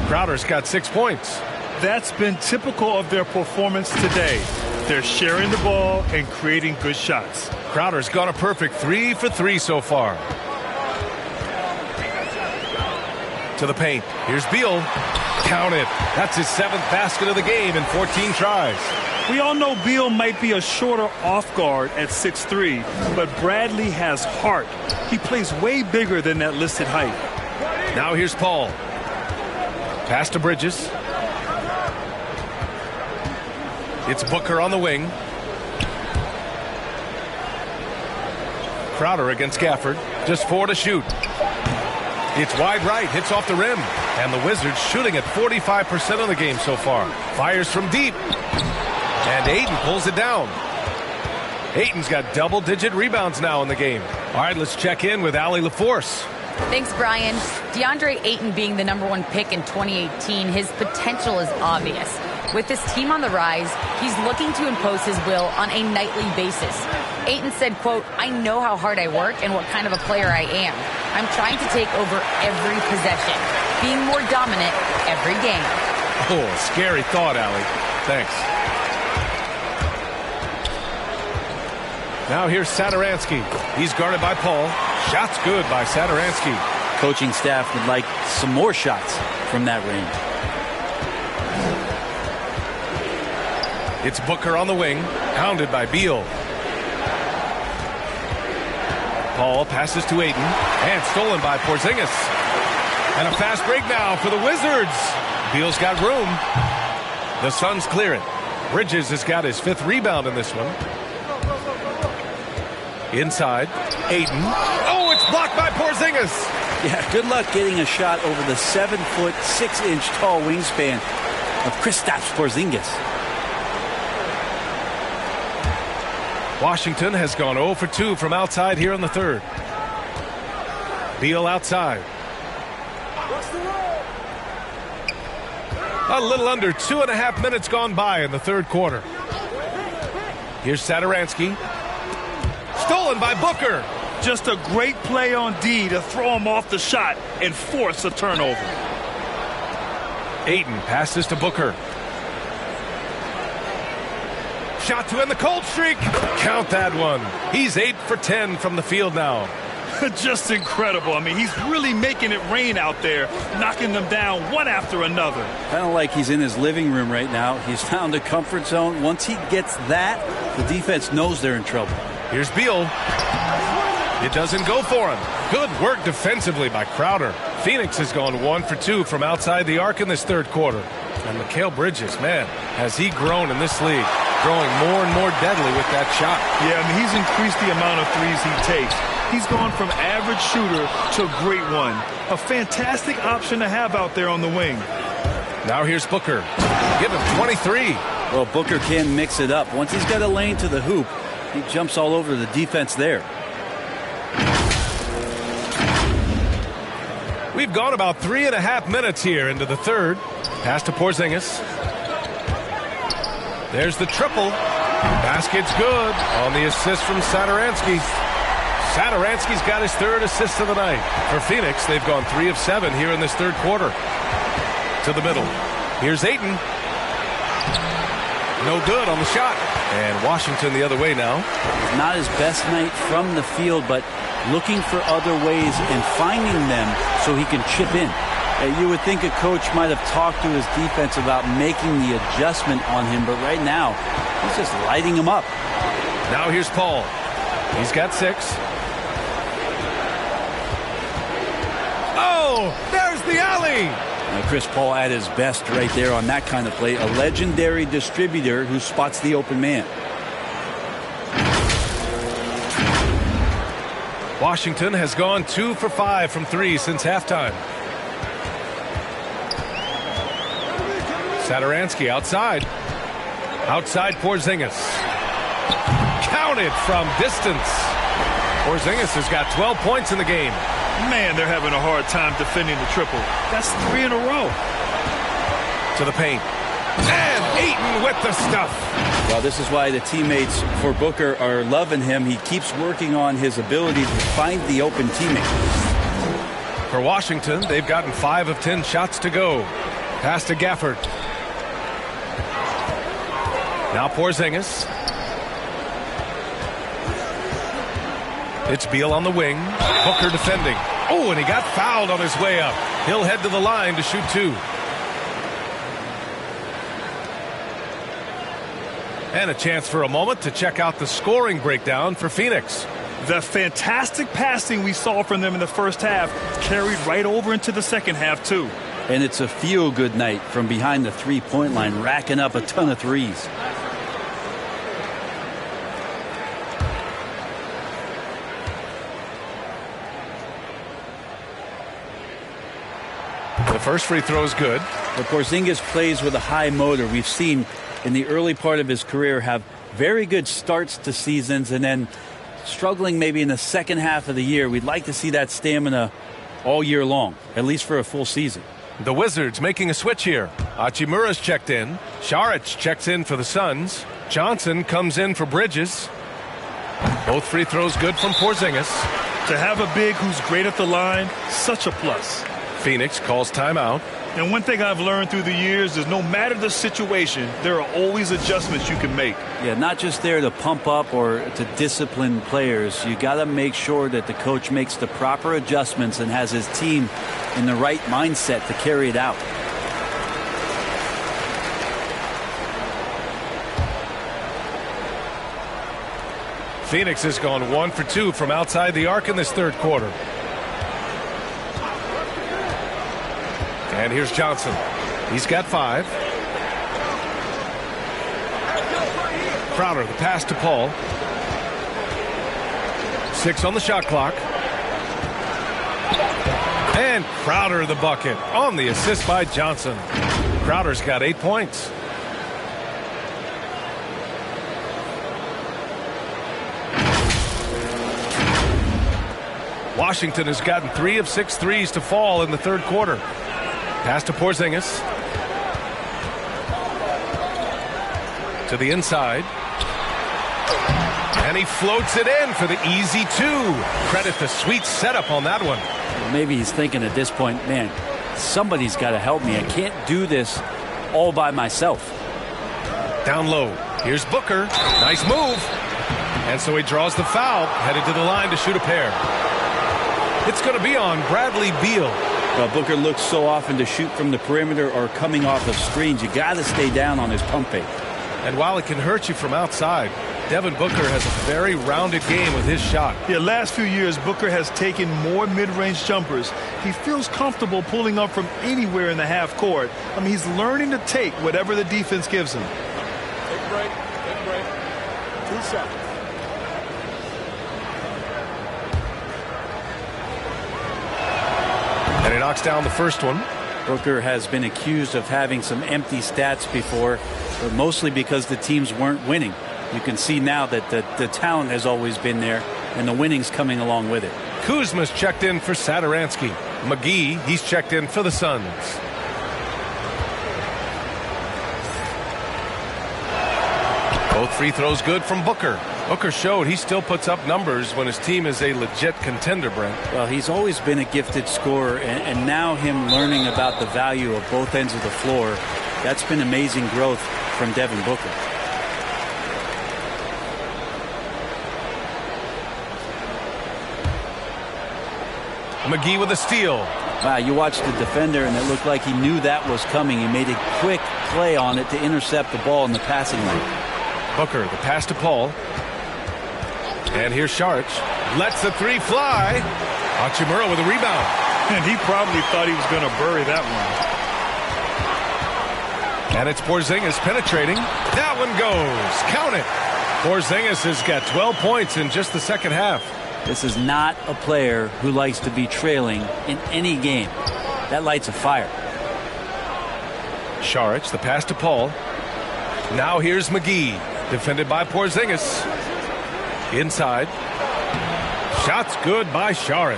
Crowder's got 6 points. That's been typical of their performance today. They're sharing the ball and creating good shots. Crowder's gone a perfect 3 for 3 so far. To the paint. Here's Beal. Count it. That's his 7th basket of the game in 14 tries. We all know Beal might be a shorter off guard at 6'3", but Bradley has heart. He plays way bigger than that listed height. Now here's Paul. Pass to Bridges. It's Booker on the wing. Crowder against Gafford. Just 4 to shoot. It's wide right, hits off the rim. And the Wizards shooting at 45% of the game so far. Fires from deep. And Ayton pulls it down. Ayton's got double-digit rebounds now in the game. All right, let's check in with Allie LaForce. Thanks, Brian. DeAndre Ayton being the #1 pick in 2018, his potential is obvious. With his team on the rise, he's looking to impose his will on a nightly basis. Ayton said, quote, "I know how hard I work and what kind of a player I am. I'm trying to take over every possession, being more dominant every game." Oh, scary thought, Allie. Thanks. Now here's Satoransky. He's guarded by Paul. Shot's good by Satoransky. Coaching staff would like some more shots from that range. It's Booker on the wing, hounded by Beal. Paul passes to Ayton, and stolen by Porzingis. And a fast break now for the Wizards. Beal's got room. The Suns clear it. Bridges has got his 5th rebound in this one. Inside, Ayton. Oh, it's blocked by Porzingis. Yeah, good luck getting a shot over the 7-foot, 6-inch tall wingspan of Kristaps Porzingis. Washington has gone 0 for 2 from outside here in the third. Beal outside. A little under 2.5 minutes gone by in the third quarter. Here's Satoransky. Stolen by Booker. Just a great play on D to throw him off the shot and force a turnover. Ayton passes to Booker. shot to end the cold streak. Count that one. He's 8 for 10 from the field now. Just incredible. I mean, he's really making it rain out there, knocking them down one after another. Kind of like he's in his living room right now. He's found a comfort zone. Once he gets that, the defense knows they're in trouble. Here's Beal. It doesn't go for him. Good work defensively by Crowder. Phoenix has gone 1 for 2 from outside the arc in this third quarter. And Mikal Bridges, man, has he grown in this league, growing more and more deadly with that shot. Yeah, I mean, he's increased the amount of threes he takes. He's gone from average shooter to great one. A fantastic option to have out there on the wing. Now here's Booker. Give him 23. Well, Booker can mix it up. Once he's got a lane to the hoop, he jumps all over the defense there. We've gone about 3.5 minutes here into the third. Pass to Porzingis. There's the triple. Basket's good on the assist from Satoransky. Satoransky's got his third assist of the night. For Phoenix, they've gone 3 of 7 here in this third quarter. To the middle. Here's Ayton. No good on the shot. And Washington the other way now. Not his best night from the field, but looking for other ways and finding them so he can chip in. You would think a coach might have talked to his defense about making the adjustment on him, but right now, he's just lighting him up. Now here's Paul. He's got 6. Oh, there's the alley. Now Chris Paul at his best right there on that kind of play. A legendary distributor who spots the open man. Washington has gone 2 for 5 from 3 since halftime. Satoransky outside. Outside Porzingis. Counted from distance. Porzingis has got 12 points in the game. Man, they're having a hard time defending the triple. That's 3 in a row. To the paint. And Ayton with the stuff. Well, this is why the teammates for Booker are loving him. He keeps working on his ability to find the open teammate. For Washington, they've gotten 5 of 10 shots to go. Pass to Gafford. Now Porzingis. It's Beal on the wing. Booker defending. Oh, and he got fouled on his way up. He'll head to the line to shoot 2. And a chance for a moment to check out the scoring breakdown for Phoenix. The fantastic passing we saw from them in the first half carried right over into the second half, too. And it's a feel-good night from behind the three-point line, racking up a ton of threes. The first free throw is good. But Porzingis plays with a high motor. We've seen in the early part of his career have very good starts to seasons and then struggling maybe in the second half of the year. We'd like to see that stamina all year long, at least for a full season. The Wizards making a switch here. Hachimura's checked in. Saric checks in for the Suns. Johnson comes in for Bridges. Both free throws good from Porzingis. To have a big who's great at the line, such a plus. Phoenix calls timeout. And one thing I've learned through the years is no matter the situation, there are always adjustments you can make. Yeah, not just there to pump up or to discipline players. You got to make sure that the coach makes the proper adjustments and has his team in the right mindset to carry it out. Phoenix has gone 1 for 2 from outside the arc in this third quarter. And here's Johnson. He's got 5. Crowder, the pass to Paul. 6 on the shot clock. And Crowder the bucket on the assist by Johnson. Crowder's got 8 points. Washington has gotten 3 of 6 threes to fall in the third quarter. Pass to Porzingis. To the inside. And he floats it in for the easy 2. Credit the sweet setup on that one. Maybe he's thinking at this point, man, somebody's got to help me. I can't do this all by myself. Down low. Here's Booker. Nice move. And so he draws the foul, headed to the line to shoot a pair. It's going to be on Bradley Beal. Booker looks so often to shoot from the perimeter or coming off of screens. You got to stay down on his pump fake. And while it can hurt you from outside, Devin Booker has a very rounded game with his shot. Yeah, last few years, Booker has taken more mid-range jumpers. He feels comfortable pulling up from anywhere in the half court. I mean, he's learning to take whatever the defense gives him. Take a break. 2 seconds. And he knocks down the first one. Booker has been accused of having some empty stats before, but mostly because the teams weren't winning. You can see now that the talent has always been there, and the winning's coming along with it. Kuzma's checked in for Sadaransky. McGee, he's checked in for the Suns. Both free throws good from Booker. Booker showed he still puts up numbers when his team is a legit contender, Brent. Well, he's always been a gifted scorer, and now him learning about the value of both ends of the floor, that's been amazing growth from Devin Booker. McGee with a steal. Wow, you watched the defender, and it looked like he knew that was coming. He made a quick play on it to intercept the ball in the passing lane. Booker, the pass to Paul. And here's Saric. Lets the three fly. Hachimura with a rebound. And he probably thought he was going to bury that one. And it's Porzingis penetrating. That one goes. Count it. Porzingis has got 12 points in just the second half. This is not a player who likes to be trailing in any game. That lights a fire. Saric, the pass to Paul. Now here's McGee. Defended by Porzingis. Inside. Shots good by Saric.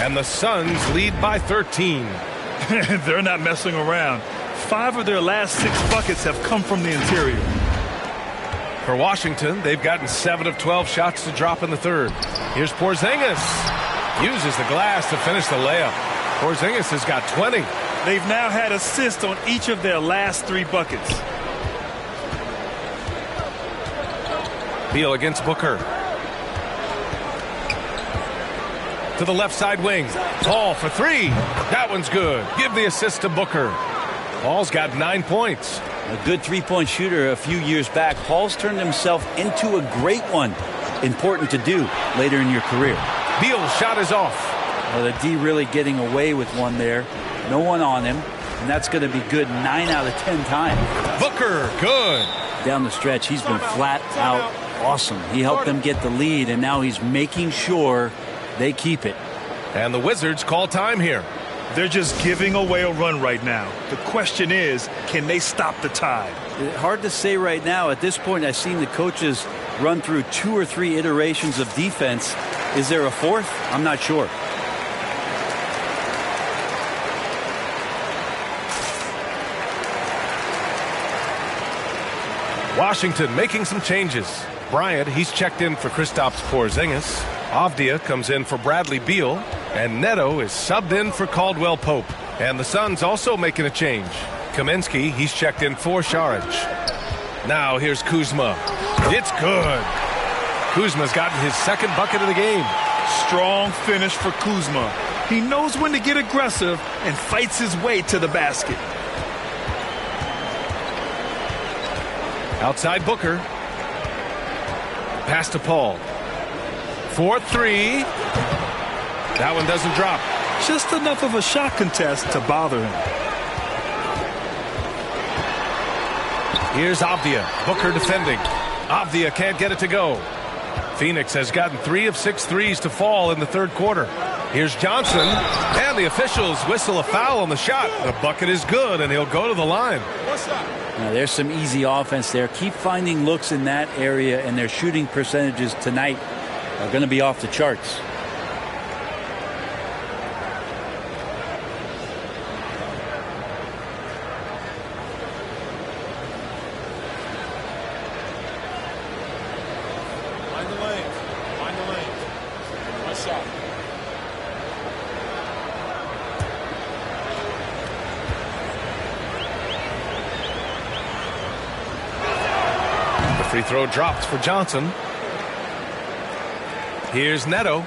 And the Suns lead by 13. They're not messing around. 5 of their last 6 buckets have come from the interior. For Washington, they've gotten 7 of 12 shots to drop in the third. Here's Porzingis. Uses the glass to finish the layup. Porzingis has got 20. They've now had assists on each of their last 3 buckets. Beal against Booker. To the left side wing. Paul for 3. That one's good. Give the assist to Booker. Paul's got 9 points. A good three-point shooter a few years back. Paul's turned himself into a great one. Important to do later in your career. Beal's shot is off. Well, the D really getting away with one there. No one on him. And that's going to be good 9 out of 10 times. Booker, good. Down the stretch, he's been flat out awesome. He helped them get the lead, and now he's making sure they keep it. And the Wizards call time here. They're just giving away a run right now. The question is, can they stop the tide? Hard to say right now. At this point, I've seen the coaches run through 2 or 3 iterations of defense. Is there a fourth? I'm not sure. Washington making some changes. Bryant, he's checked in for Kristaps Porzingis. Avdia comes in for Bradley Beal. And Neto is subbed in for Caldwell Pope. And the Suns also making a change. Kaminsky, he's checked in for Saric. Now here's Kuzma. It's good. Kuzma's gotten his second bucket of the game. Strong finish for Kuzma. He knows when to get aggressive and fights his way to the basket. Outside Booker. Pass to Paul. 4-3. That one doesn't drop. Just enough of a shot contest to bother him. Here's Avdia. Booker defending. Avdia can't get it to go. Phoenix has gotten 3 of 6 threes to fall in the third quarter. Here's Johnson. And the officials whistle a foul on the shot. The bucket is good, and he'll go to the line. Now, there's some easy offense there. Keep finding looks in that area, and their shooting percentages tonight are going to be off the charts. Free throw dropped for Johnson. Here's Neto.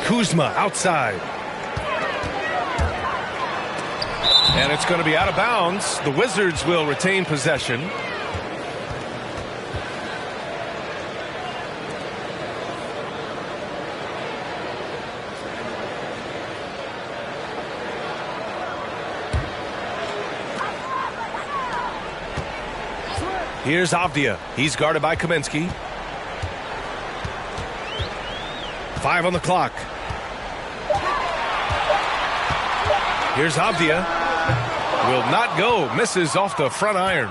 Kuzma outside. And it's going to be out of bounds. The Wizards will retain possession. Here's Avdia. He's guarded by Kaminsky. 5 on the clock. Here's Avdia. Will not go. Misses off the front iron.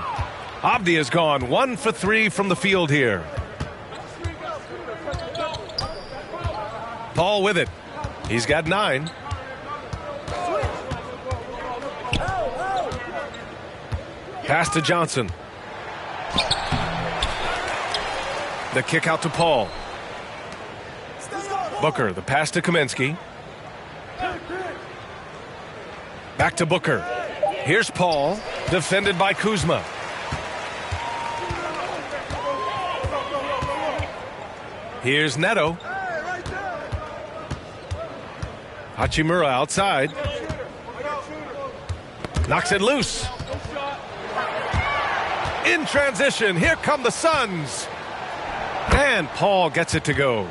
Avdia's gone 1 for 3 from the field here. Paul with it. He's got 9. Pass to Johnson. The kick out to Paul. Booker, the pass to Kaminsky. Back to Booker. Here's Paul, defended by Kuzma. Here's Neto. Hachimura outside. Knocks it loose. In transition, here come the Suns. And Paul gets it to go.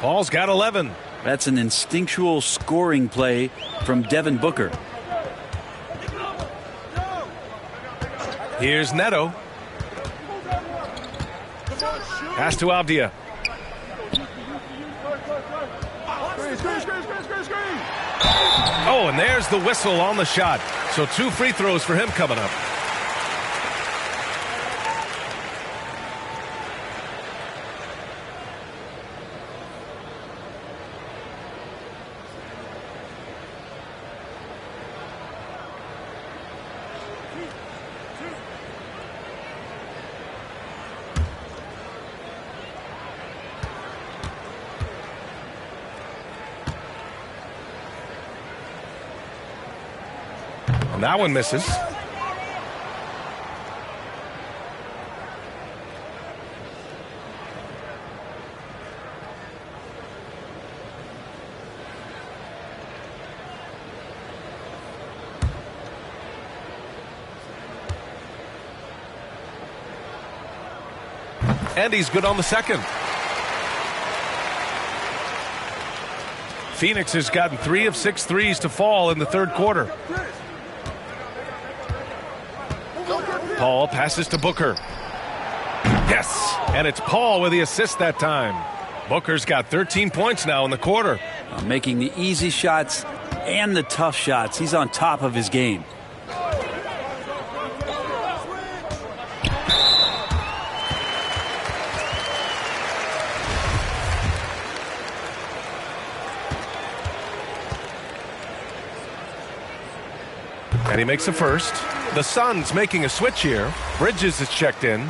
Paul's got 11. That's an instinctual scoring play from Devin Booker. Here's Neto. Pass to Avdia. Oh, and there's the whistle on the shot. So 2 free throws for him coming up. And that one misses. And he's good on the second. Phoenix has gotten 3 of 6 threes to fall in the third quarter. Paul passes to Booker. Yes, and it's Paul with the assist that time. Booker's got 13 points now in the quarter. Making the easy shots and the tough shots. He's on top of his game. And he makes a first. The Suns making a switch here. Bridges is checked in.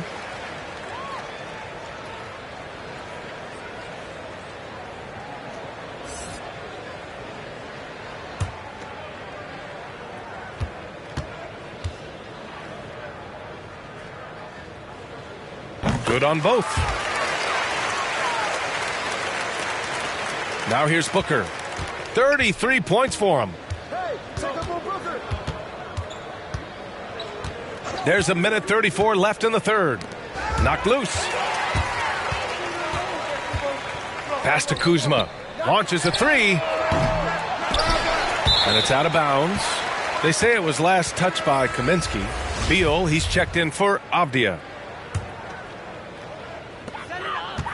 Good on both. Now here's Booker. 33 points for him. There's 1:34 left in the third. Knocked loose. Pass to Kuzma. Launches a 3. And it's out of bounds. They say it was last touched by Kaminsky. Beal, he's checked in for Avdia.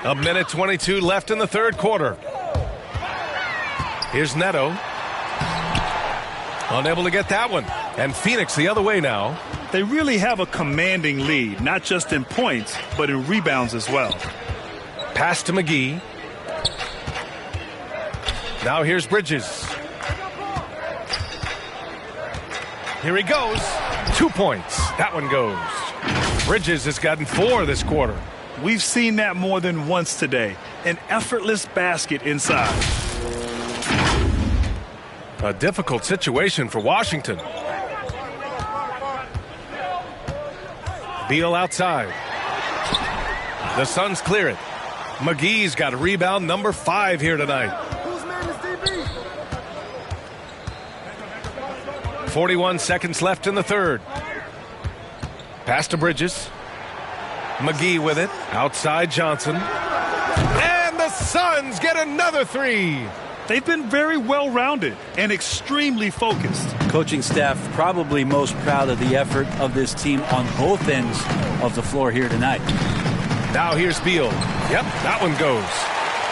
1:22 left in the third quarter. Here's Neto. Unable to get that one. And Phoenix the other way now. They really have a commanding lead, not just in points, but in rebounds as well. Pass to McGee. Now here's Bridges. Here he goes. 2 points. That one goes. Bridges has gotten 4 this quarter. We've seen that more than once today. An effortless basket inside. A difficult situation for Washington. Beal outside. The Suns clear it. McGee's got rebound number 5 here tonight. 41 seconds left in the third. Pass to Bridges. McGee with it. Outside Johnson. And the Suns get another 3. They've been very well-rounded and extremely focused. Coaching staff probably most proud of the effort of this team on both ends of the floor here tonight. Now here's Beal. Yep, that one goes.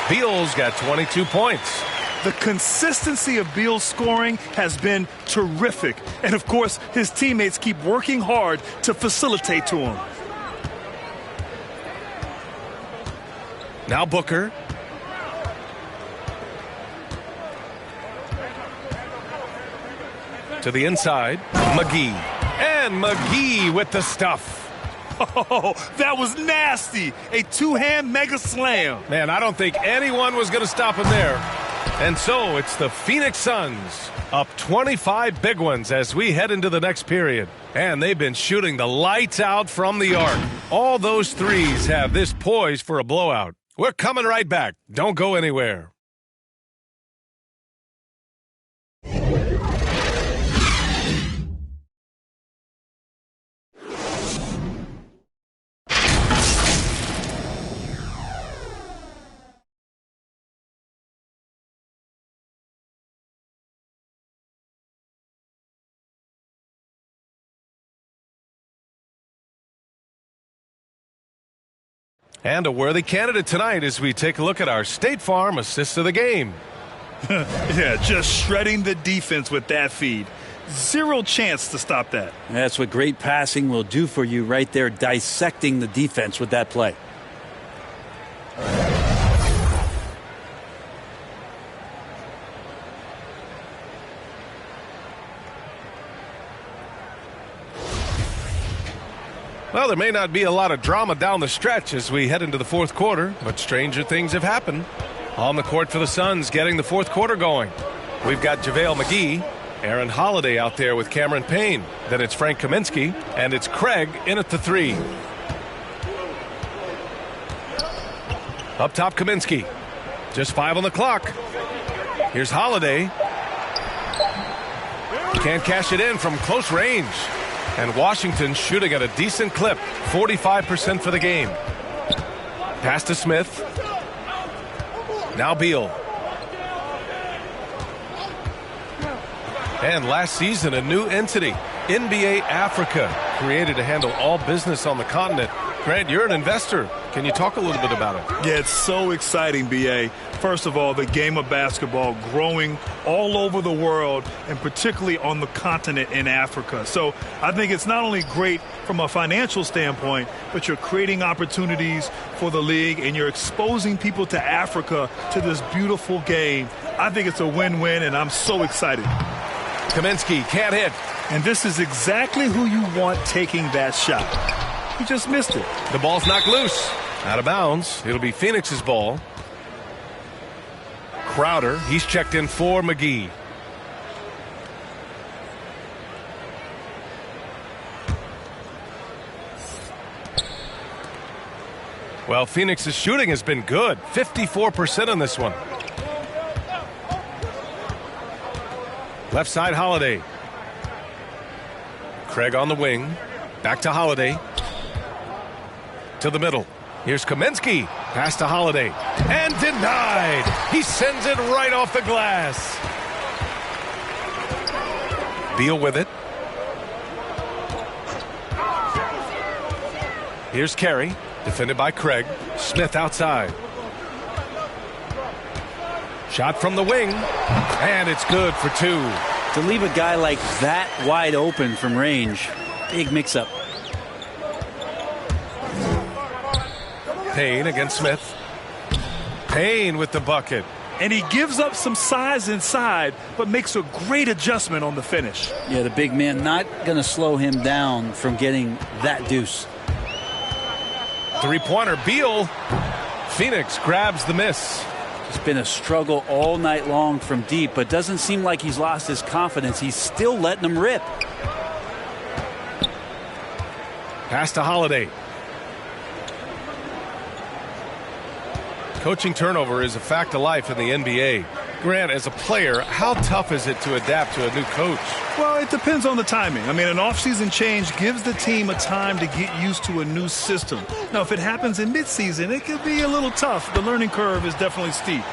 Beal's got 22 points. The consistency of Beal's scoring has been terrific. And, of course, his teammates keep working hard to facilitate to him. Now Booker. To the inside. McGee. And McGee with the stuff. Oh, that was nasty. A two-hand mega slam. Man, I don't think anyone was going to stop him there. And so it's the Phoenix Suns up 25 big ones as we head into the next period. And they've been shooting the lights out from the arc. All those threes have this poised for a blowout. We're coming right back. Don't go anywhere. And a worthy candidate tonight as we take a look at our State Farm assist of the game. Yeah, just shredding the defense with that feed. Zero chance to stop that. That's what great passing will do for you right there, dissecting the defense with that play. Well, there may not be a lot of drama down the stretch as we head into the fourth quarter, but stranger things have happened. On the court for the Suns, getting the fourth quarter going. We've got JaVale McGee, Aaron Holiday out there with Cameron Payne. Then it's Frank Kaminsky, and it's Craig in at the 3. Up top, Kaminsky. Just 5 on the clock. Here's Holiday. Can't cash it in from close range. And Washington shooting at a decent clip, 45% for the game. Pass to Smith. Now Beal. And last season, a new entity, NBA Africa, created to handle all business on the continent. Grant, you're an investor. Can you talk a little bit about it? Yeah, it's so exciting, B.A. First of all, the game of basketball growing all over the world, and particularly on the continent in Africa. So I think it's not only great from a financial standpoint, but you're creating opportunities for the league, and you're exposing people to Africa, to this beautiful game. I think it's a win-win, and I'm so excited. Kaminsky can't hit. And this is exactly who you want taking that shot. He just missed it. The ball's knocked loose. Out of bounds. It'll be Phoenix's ball. Crowder, he's checked in for McGee. Well, Phoenix's shooting has been good. 54% on this one. Left side, Holiday. Craig on the wing. Back to Holiday. To the middle. Here's Kaminsky. Pass to Holiday. And denied. He sends it right off the glass. Beal with it. Here's Carey. Defended by Craig. Smith outside. Shot from the wing. And it's good for 2. To leave a guy like that wide open from range, big mix-up. Payne against Smith. Payne with the bucket. And he gives up some size inside, but makes a great adjustment on the finish. Yeah, the big man not going to slow him down from getting that deuce. Three-pointer, Beal. Phoenix grabs the miss. It's been a struggle all night long from deep, but doesn't seem like he's lost his confidence. He's still letting them rip. Pass to Holiday. Coaching turnover is a fact of life in the NBA. Grant, as a player, how tough is it to adapt to a new coach? Well, it depends on the timing. I mean, an offseason change gives the team a time to get used to a new system. Now, if it happens in midseason, it could be a little tough. The learning curve is definitely steep.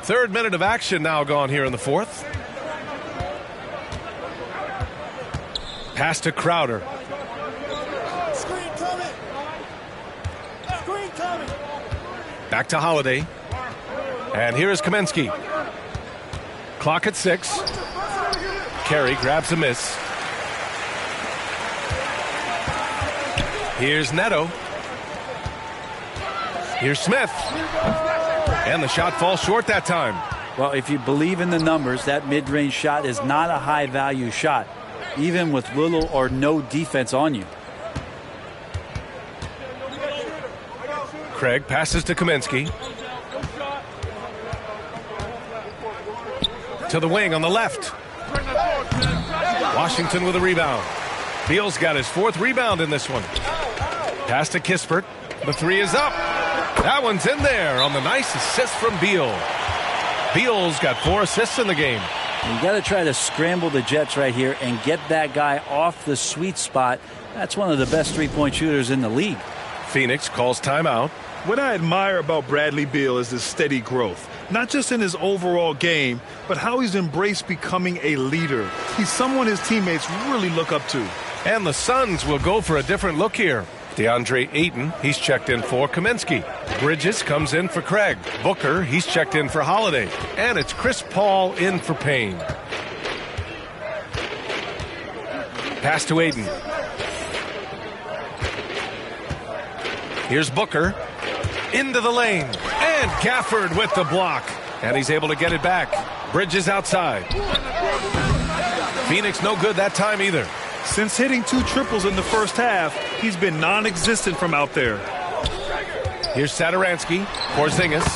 Third minute of action now gone here in the fourth. Pass to Crowder. Screen coming. Screen coming. Back to Holiday. And here is Kaminsky. Clock at 6. Carey grabs a miss. Here's Neto. Here's Smith. And the shot falls short that time. Well, if you believe in the numbers, that mid-range shot is not a high-value shot, even with little or no defense on you. Craig passes to Kaminsky. To the wing on the left. Washington with a rebound. Beal's got his 4th rebound in this one. Pass to Kispert. The 3 is up. That one's in there on the nice assist from Beal. Beal's got 4 assists in the game. You got to try to scramble the Jets right here and get that guy off the sweet spot. That's one of the best three-point shooters in the league. Phoenix calls timeout. What I admire about Bradley Beal is his steady growth, not just in his overall game, but how he's embraced becoming a leader. He's someone his teammates really look up to. And the Suns will go for a different look here. DeAndre Ayton, he's checked in for Kaminsky. Bridges comes in for Craig. Booker, he's checked in for Holiday. And it's Chris Paul in for Payne. Pass to Ayton. Here's Booker. Into the lane. And Gafford with the block. And he's able to get it back. Bridges outside. Phoenix no good that time either. Since hitting 2 triples in the first half, he's been non-existent from out there. Here's Satoransky. Porzingis.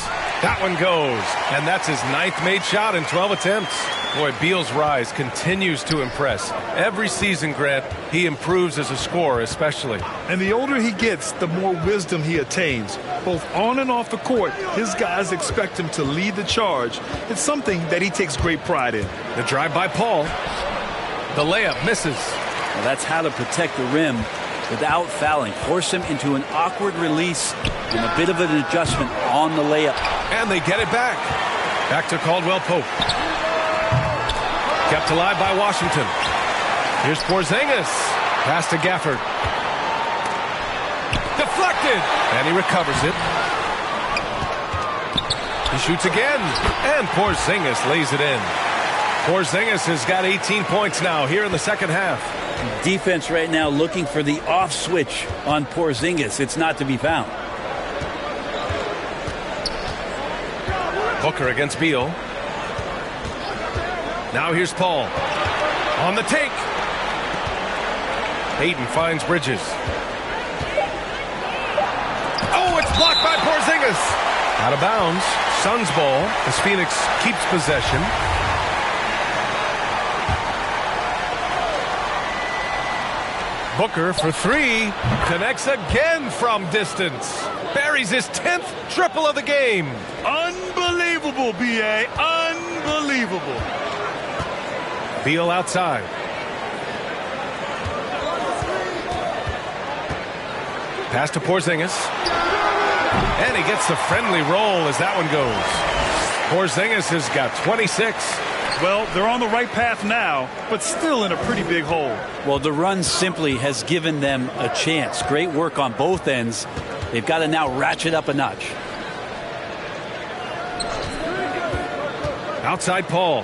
That one goes. And that's his 9th made shot in 12 attempts. Boy, Beal's rise continues to impress. Every season, Grant, he improves as a scorer especially. And the older he gets, the more wisdom he attains. Both on and off the court, his guys expect him to lead the charge. It's something that he takes great pride in. The drive by Paul. The layup misses. Well, that's how to protect the rim without fouling. Force him into an awkward release and a bit of an adjustment on the layup. And they get it back. Back to Caldwell Pope. Kept alive by Washington. Here's Porzingis. Pass to Gafford. Deflected. And he recovers it. He shoots again. And Porzingis lays it in. Porzingis has got 18 points now here in the second half. Defense right now looking for the off switch on Porzingis. It's not to be found. Booker against Beal. Now here's Paul. On the take. Ayton finds Bridges. Oh, it's blocked by Porzingis. Out of bounds. Suns ball as Phoenix keeps possession. Booker for 3. Connects again from distance. Buries his 10th triple of the game. Unbelievable, B.A. Unbelievable. Beal outside. Pass to Porzingis. And he gets the friendly roll as that one goes. Porzingis has got 26. Well, they're on the right path now, but still in a pretty big hole. Well, the run simply has given them a chance. Great work on both ends. They've got to now ratchet up a notch. Outside Paul.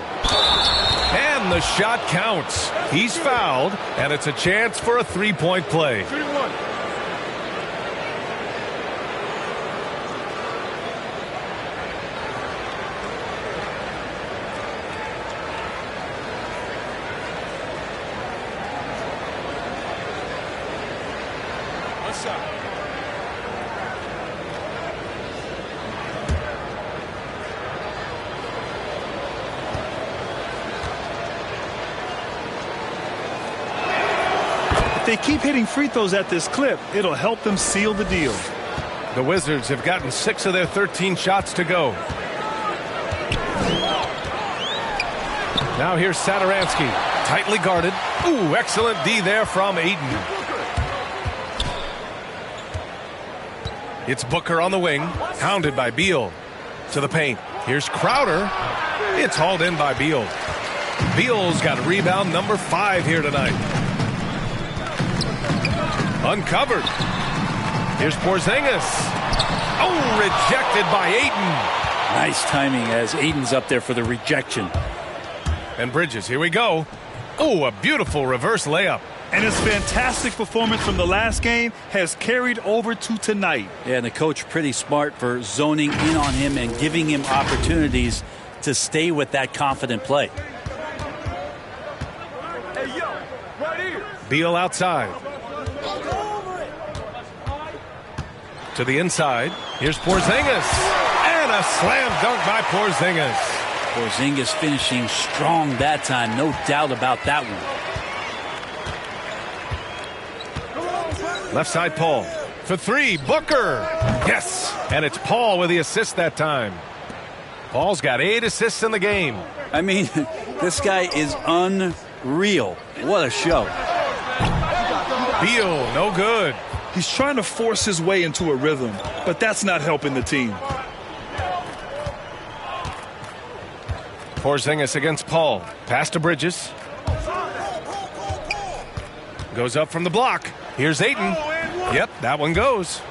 And the shot counts. He's fouled, and it's a chance for a three-point play. If they keep hitting free throws at this clip, it'll help them seal the deal. The Wizards have gotten 6 of their 13 shots to go. Now here's Satoransky, tightly guarded. Ooh, excellent D there from Ayton. It's Booker on the wing, hounded by Beal. To the paint. Here's Crowder. It's hauled in by Beal. Beal's got rebound number 5 here tonight. Uncovered. Here's Porzingis. Oh, rejected by Ayton. Nice timing as Ayton's up there for the rejection. And Bridges, here we go. Oh, a beautiful reverse layup. And his fantastic performance from the last game has carried over to tonight. Yeah, and the coach pretty smart for zoning in on him and giving him opportunities to stay with that confident play. Beal outside. To the inside. Here's Porzingis. And a slam dunk by Porzingis. Porzingis finishing strong that time. No doubt about that one. Left side, Paul. For 3, Booker. Yes. And it's Paul with the assist that time. Paul's got 8 assists in the game. I mean, this guy is unreal. What a show. Beal, no good. He's trying to force his way into a rhythm, but that's not helping the team. Porzingis against Paul. Pass to Bridges. Goes up from the block. Here's Ayton. Yep, that one goes.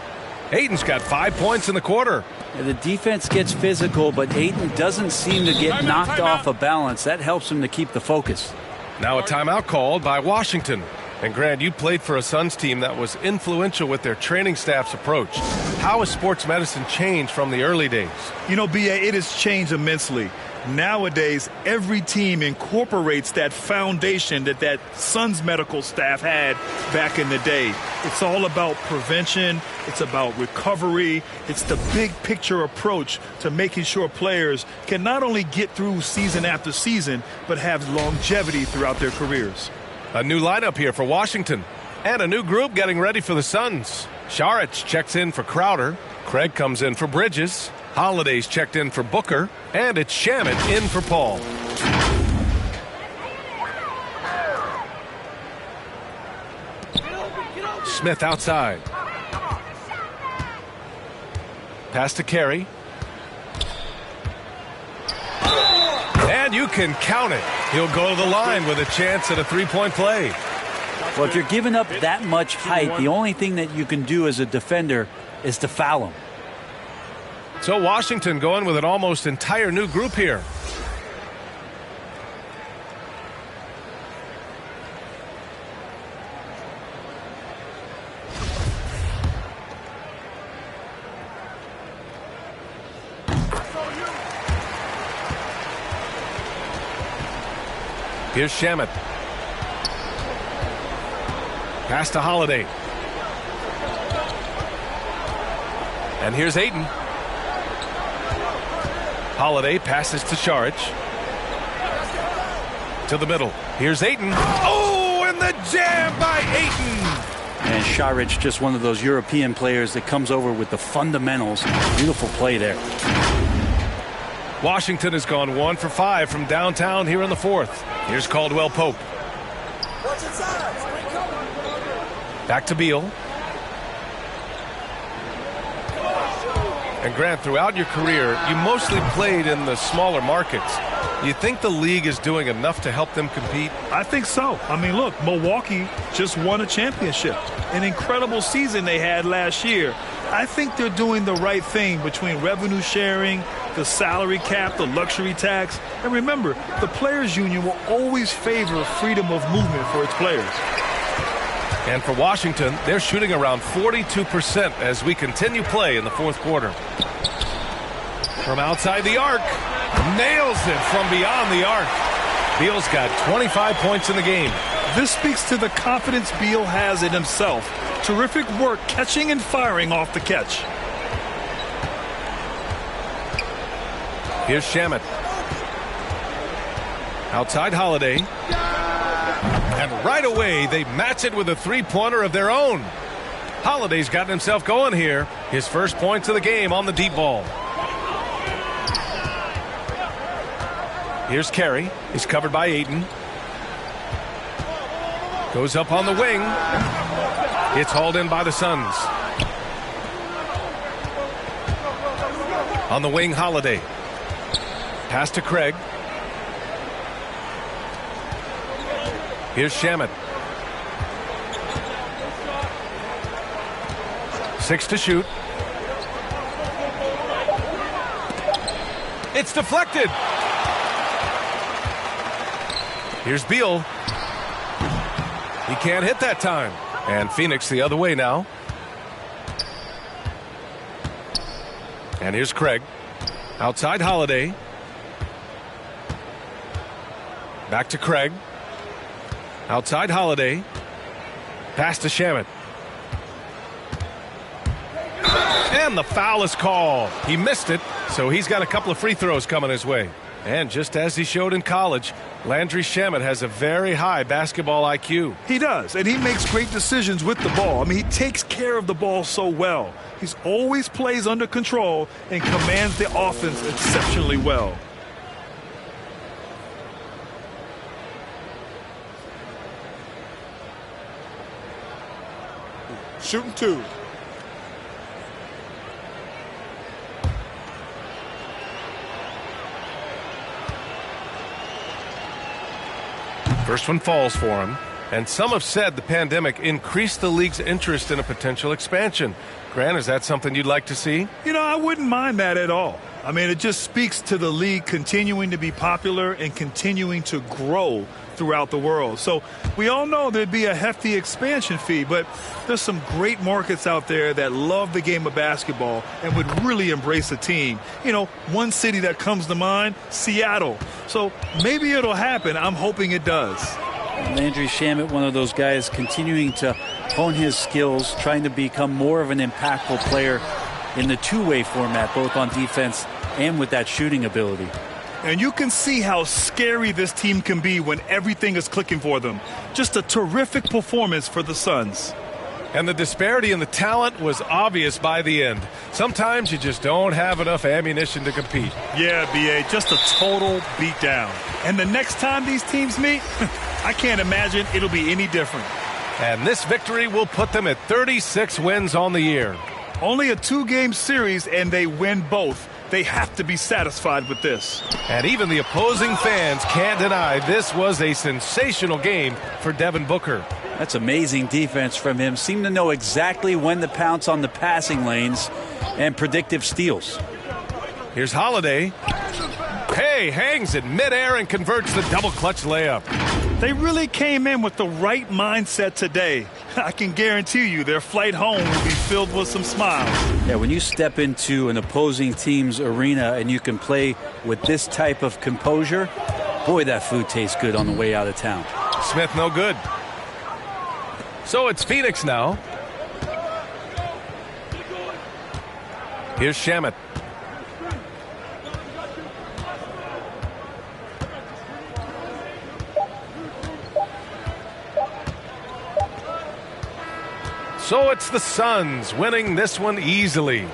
Ayton's got 5 points in the quarter. Yeah, the defense gets physical, but Ayton doesn't seem to get knocked off of balance. That helps him to keep the focus. Now a timeout called by Washington. And Grant, you played for a Suns team that was influential with their training staff's approach. How has sports medicine changed from the early days? You know, B.A., it has changed immensely. Nowadays, every team incorporates that foundation that Suns medical staff had back in the day. It's all about prevention. It's about recovery. It's the big picture approach to making sure players can not only get through season after season, but have longevity throughout their careers. A new lineup here for Washington. And a new group getting ready for the Suns. Saric checks in for Crowder. Craig comes in for Bridges. Holiday's checked in for Booker. And it's Shamet in for Paul. Smith outside. Pass to Carey. And you can count it. He'll go to the line with a chance at a three-point play. Well, if you're giving up that much height, the only thing that you can do as a defender is to foul him. So Washington going with an almost entire new group here. Here's Shamet. Pass to Holiday. And here's Ayton. Holiday passes to Saric. To the middle. Here's Ayton. Oh, and the jam by Ayton. And Saric, just one of those European players that comes over with the fundamentals. Beautiful play there. Washington has gone 1 for 5 from downtown here in the fourth. Here's Caldwell Pope. Back to Beal. And Grant, throughout your career, you mostly played in the smaller markets. You think the league is doing enough to help them compete? I think so. I mean, look, Milwaukee just won a championship. An incredible season they had last year. I think they're doing the right thing between revenue sharing, the salary cap, the luxury tax. And remember, the Players Union will always favor freedom of movement for its players. And for Washington, they're shooting around 42% as we continue play in the fourth quarter. From outside the arc, nails it from beyond the arc. Beal's got 25 points in the game. This speaks to the confidence Beal has in himself. Terrific work catching and firing off the catch. Here's Shamet. Outside Holiday. And right away, they match it with a three-pointer of their own. Holiday's gotten himself going here. His first points of the game on the deep ball. Here's Carey. He's covered by Ayton. Goes up on the wing. It's hauled in by the Suns. On the wing, Holiday. Pass to Craig. Here's Shamet. 6 to shoot. It's deflected. Here's Beal. He can't hit that time. And Phoenix the other way now. And here's Craig. Outside Holiday. Back to Craig. Outside Holiday. Pass to Shamet. And the foul is called. He missed it, so he's got a couple of free throws coming his way. And just as he showed in college, Landry Shamet has a very high basketball IQ. He does, and he makes great decisions with the ball. I mean, he takes care of the ball so well. He's always plays under control and commands the offense exceptionally well. Shooting 2. First one falls for him. And some have said the pandemic increased the league's interest in a potential expansion. Grant, is that something you'd like to see? You know, I wouldn't mind that at all. I mean, it just speaks to the league continuing to be popular and continuing to grow throughout the world. So we all know there'd be a hefty expansion fee, but there's some great markets out there that love the game of basketball and would really embrace a team. You know, one city that comes to mind, Seattle. So maybe it'll happen. I'm hoping it does. Landry Shamet, one of those guys continuing to hone his skills, trying to become more of an impactful player in the two-way format, both on defense and with that shooting ability. And you can see how scary this team can be when everything is clicking for them. Just a terrific performance for the Suns. And the disparity in the talent was obvious by the end. Sometimes you just don't have enough ammunition to compete. Yeah, B.A., just a total beatdown. And the next time these teams meet, I can't imagine it'll be any different. And this victory will put them at 36 wins on the year. Only a 2-game series, and they win both. They have to be satisfied with this. And even the opposing fans can't deny this was a sensational game for Devin Booker. That's amazing defense from him. Seemed to know exactly when to pounce on the passing lanes and predictive steals. Here's Holiday. Hey, hangs in midair and converts the double clutch layup. They really came in with the right mindset today. I can guarantee you their flight home will be filled with some smiles. Yeah, when you step into an opposing team's arena and you can play with this type of composure, boy, that food tastes good on the way out of town. Smith no good. So it's Phoenix now. Here's Shamet. So it's the Suns winning this one easily.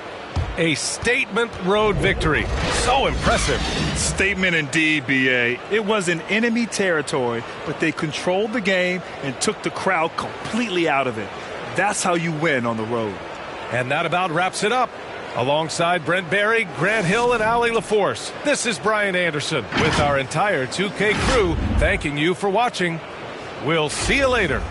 A statement road victory. So impressive. Statement indeed, B.A. It was in enemy territory, but they controlled the game and took the crowd completely out of it. That's how you win on the road. And that about wraps it up. Alongside Brent Barry, Grant Hill, and Allie LaForce, this is Brian Anderson with our entire 2K crew thanking you for watching. We'll see you later.